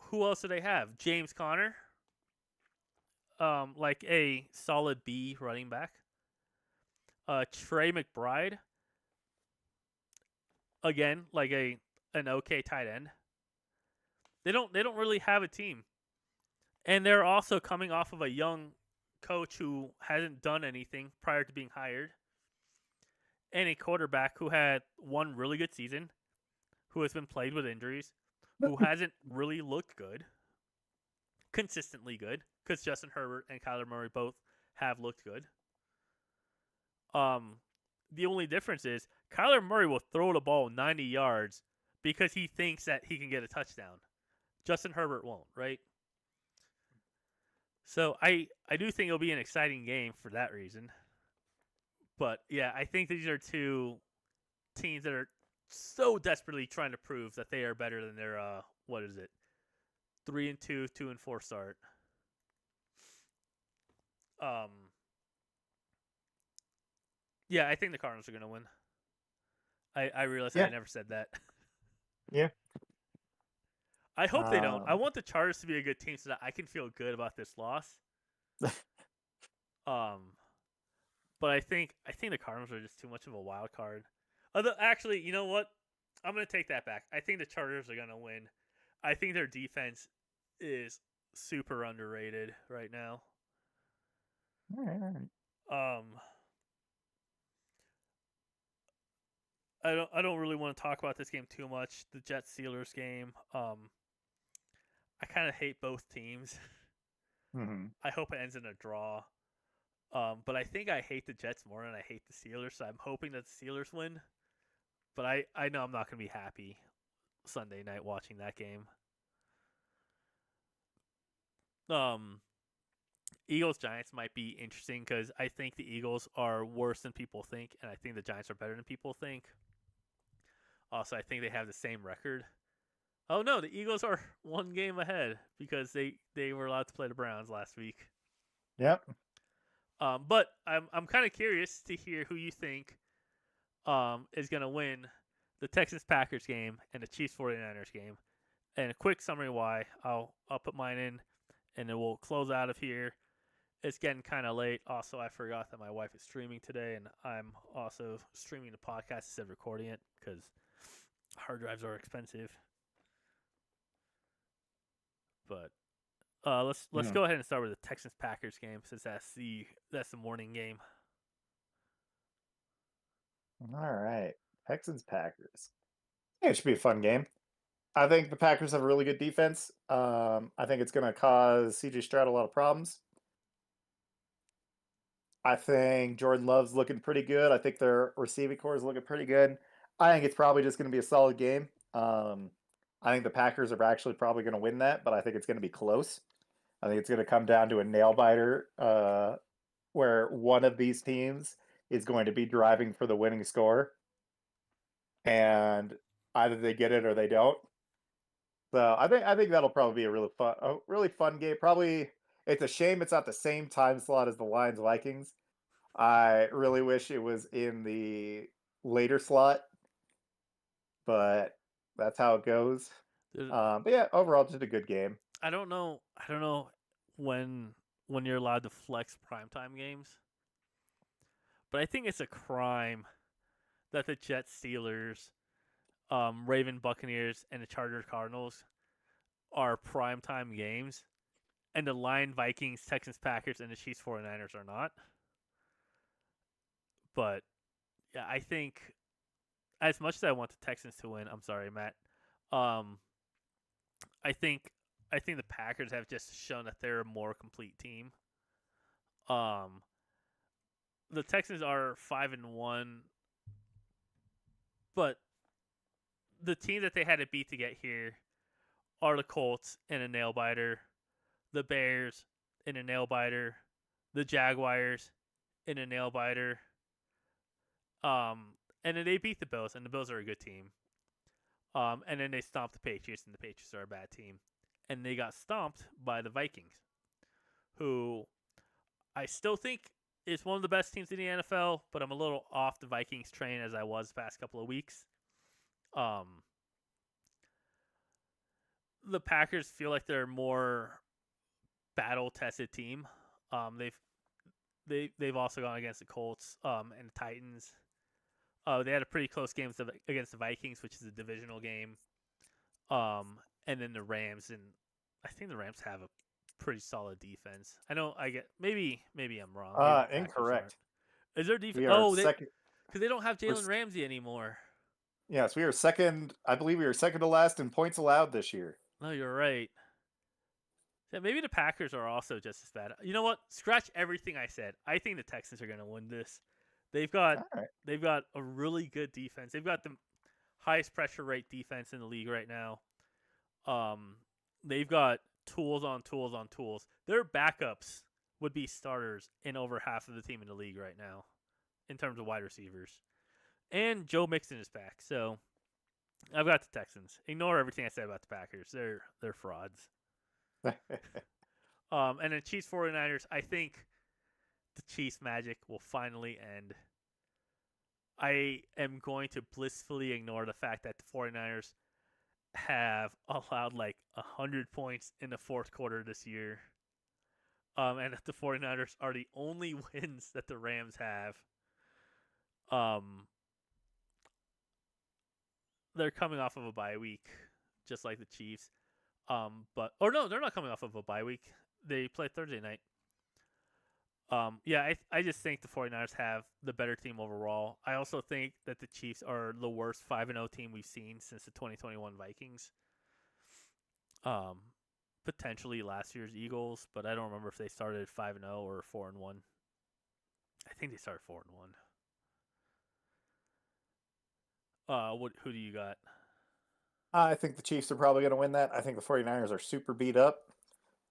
who else do they have? James Conner, like a solid B running back. Trey McBride, again, like an okay tight end. They don't really have a team. And they're also coming off of a young coach who hasn't done anything prior to being hired. And a quarterback who had one really good season, who has been plagued with injuries, who hasn't really looked good, consistently good, because Justin Herbert and Kyler Murray both have looked good. The only difference is Kyler Murray will throw the ball 90 yards because he thinks that he can get a touchdown. Justin Herbert won't, right? So I do think it'll be an exciting game for that reason. But yeah, I think these are two teams that are so desperately trying to prove that they are better than their 3-2, 2-4 start. Yeah, I think the Cardinals are going to win. I realized I Yeah, never said that. yeah. I hope they don't. I Um, want the Chargers to be a good team so that I can feel good about this loss. Um, but I think the Cardinals are just too much of a wild card. Although, actually, you know what? I'm going to take that back. I think the Chargers are going to win. I think their defense is super underrated right now. all right, all right. Um, I don't really want to talk about this game too much. The Jets Steelers game. I kind of hate both teams. Mhm. I hope it ends in a draw. But I think I hate the Jets more than I hate the Steelers, so I'm hoping that the Steelers win. But I know I'm not going to be happy Sunday night watching that game. Um, Eagles Giants might be interesting because I think the Eagles are worse than people think, and I think the Giants are better than people think. Also, I think they have the same record. Oh no, the Eagles are one game ahead because they were allowed to play the Browns last week. Yep. But I'm kind of curious to hear who you think is going to win the Texans Packers game and the Chiefs 49ers game. And a quick summary why I'll put mine in, and then we'll close out of here. It's getting kind of late. Also, I forgot that my wife is streaming today, and I'm also streaming the podcast instead of recording it because hard drives are expensive. But let's Mhm. go ahead and start with the Texans Packers game since that's the morning game. All right. Texans Packers. Yeah, it should be a fun game. I think the Packers have a really good defense. I think it's going to cause CJ Stroud a lot of problems. I think Jordan Love's looking pretty good. I think their receiving core is looking pretty good. I think it's probably just going to be a solid game. I think the Packers are actually probably going to win that, but I think it's going to be close. I think it's going to come down to a nail biter where one of these teams is going to be driving for the winning score, and either they get it or they don't. So I think that'll probably be a really fun game. Probably it's a shame it's not the same time slot as the Lions Vikings. I really wish it was in the later slot, but that's how it goes. But yeah, overall, just a good game. I don't know. I don't know when when you're allowed to flex primetime games, but I think it's a crime that the Jets, Steelers, Raven Buccaneers, and the Chargers Cardinals are primetime games, and the Lion Vikings, Texans Packers, and the Chiefs 49ers are not. But yeah, I think as much as I want the Texans to win, I'm sorry, Matt. Um, I think I think the Packers have just shown that they're a more complete team. Um, the Texans are 5-1, but the team that they had to beat to get here are the Colts in a nail biter, the Bears in a nail biter, the Jaguars in a nail biter. And then they beat the Bills, and the Bills are a good team. And then they stomped the Patriots, and the Patriots are a bad team. And they got stomped by the Vikings, who I still think is one of the best teams in the NFL, but I'm a little off the Vikings train as I was the past couple of weeks. Um, the Packers feel like they're a more battle tested team. They've also gone against the Colts and the Titans. They had a pretty close game against the Vikings, which is a divisional game. And then the Rams, and I think the Rams have a pretty solid defense. I know I get maybe I'm wrong. Maybe the Packers aren't. Incorrect. Is their defense? We are Oh, they second. because they don't have We're Jalen Ramsey anymore. yes, we are second. I believe we are second to last in points allowed this year. No, you're right. Yeah, maybe the Packers are also just as bad. You know what? Scratch everything I said. I think the Texans are going to win this. They've got All right. they've got a really good defense. They've got the highest pressure rate defense in the league right now. Um, they've got tools on tools on tools. Their backups would be starters in over half of the team in the league right now, in terms of wide receivers. And Joe Mixon is back, so I've got the Texans. Ignore everything I said about the Packers. They're frauds. And then Chiefs 49ers, I think the Chiefs magic will finally end. I am going to blissfully ignore the fact that the 49ers have allowed like 100 points in the fourth quarter this year. And that the 49ers are the only wins that the Rams have. Um, they're coming off of a bye week, just like the Chiefs. No, they're not coming off of a bye week. They play Thursday night. I just think the 49ers have the better team overall. I also think that the Chiefs are the worst 5-0 team we've seen since the 2021 Vikings. Potentially last year's Eagles, but I don't remember if they started 5-0 or 4-1. I think they started 4-1. Who do you got? I think the Chiefs are probably going to win that. I think the 49ers are super beat up,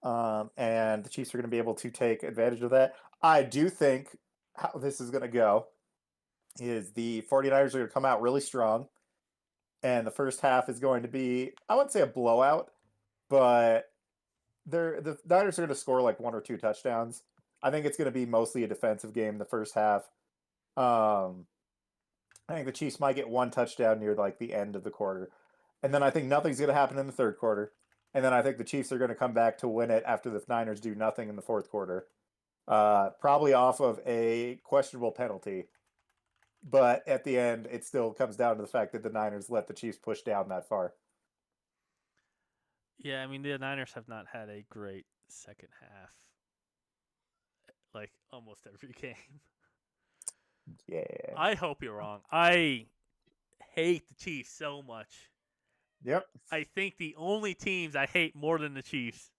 and the Chiefs are going to be able to take advantage of that. I do think how this is going to go is the 49ers are going to come out really strong, and the first half is going to be, I wouldn't say a blowout, but the Niners are going to score like 1 or 2 touchdowns. I think it's going to be mostly a defensive game the first half. I think the Chiefs might get 1 touchdown near like the end of the quarter. And then I think nothing's going to happen in the third quarter. And then I think the Chiefs are going to come back to win it after the Niners do nothing in the fourth quarter. Probably off of a questionable penalty. But at the end, it still comes down to the fact that the Niners let the Chiefs push down that far. Yeah, I mean, the Niners have not had a great second half, like almost every game. Yeah. I hope you're wrong. I hate the Chiefs so much. Yep. I think the only teams I hate more than the Chiefs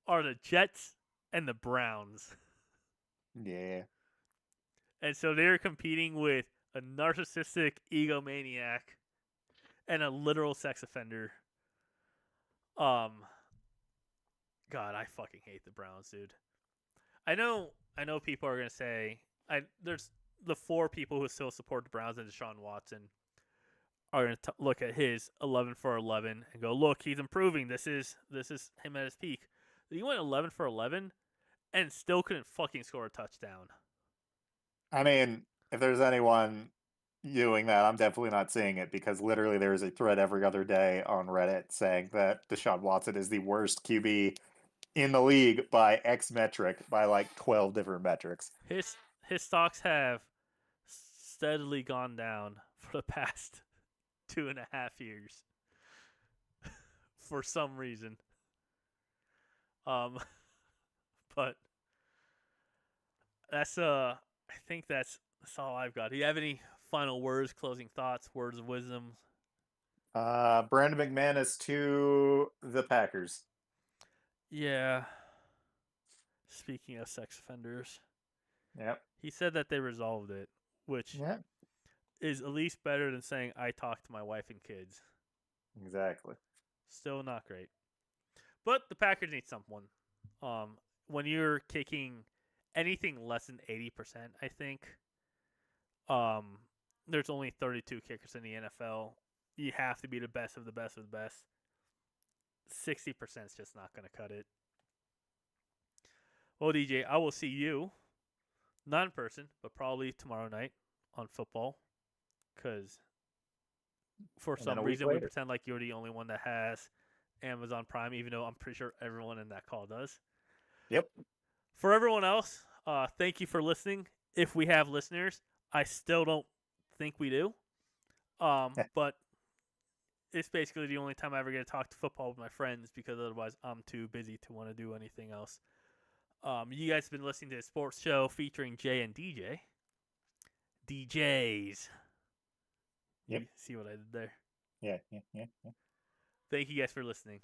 are the Jets and the Browns. Yeah. And so they're competing with a narcissistic egomaniac and a literal sex offender. God, I fucking hate the Browns, dude. I know people are gonna say there's the 4 people who still support the Browns and Deshaun Watson are going to look at his 11 for 11 and go, look, he's improving. This is him at his peak. He went 11 for 11 and still couldn't fucking score a touchdown. I mean, if there's anyone doing that, I'm definitely not seeing it because literally there is a thread every other day on Reddit saying that Deshaun Watson is the worst QB in the league by X metric, by like 12 different metrics. His stocks have steadily gone down for the past 2.5 years for some reason. But I think that's all I've got. Do you have any final words, closing thoughts, words of wisdom? Brandon McManus to the Packers. Yeah. Speaking of sex offenders, Yep. he said that they resolved it, which Yep. is at least better than saying I talked to my wife and kids. Exactly. Still not great. But the Packers need someone. When you're kicking anything less than 80%, I think, there's only 32 kickers in the NFL. You have to be the best of the best of the best. 60% is just not going to cut it. Well, DJ, I will see you, not in person, but probably tomorrow night on football. Because for And then some a week reason, we later. pretend like you're the only one that has Amazon Prime, even though I'm pretty sure everyone in that call does. Yep. For everyone else, thank you for listening. If we have listeners, I still don't think we do. But it's basically the only time I ever get to talk to football with my friends because otherwise I'm too busy to want to do anything else. You guys have been listening to a sports show featuring Jay and DJ. DJs. Yep. You see what I did there? Yeah. Thank you guys for listening.